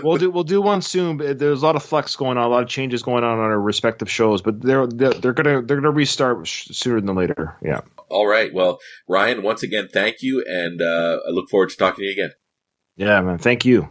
We'll do one soon. But there's a lot of flux going on, a lot of changes going on our respective shows, but they're gonna restart sooner than later. Yeah. All right. Well, Ryan, once again, thank you, and I look forward to talking to you again. Yeah, man. Thank you.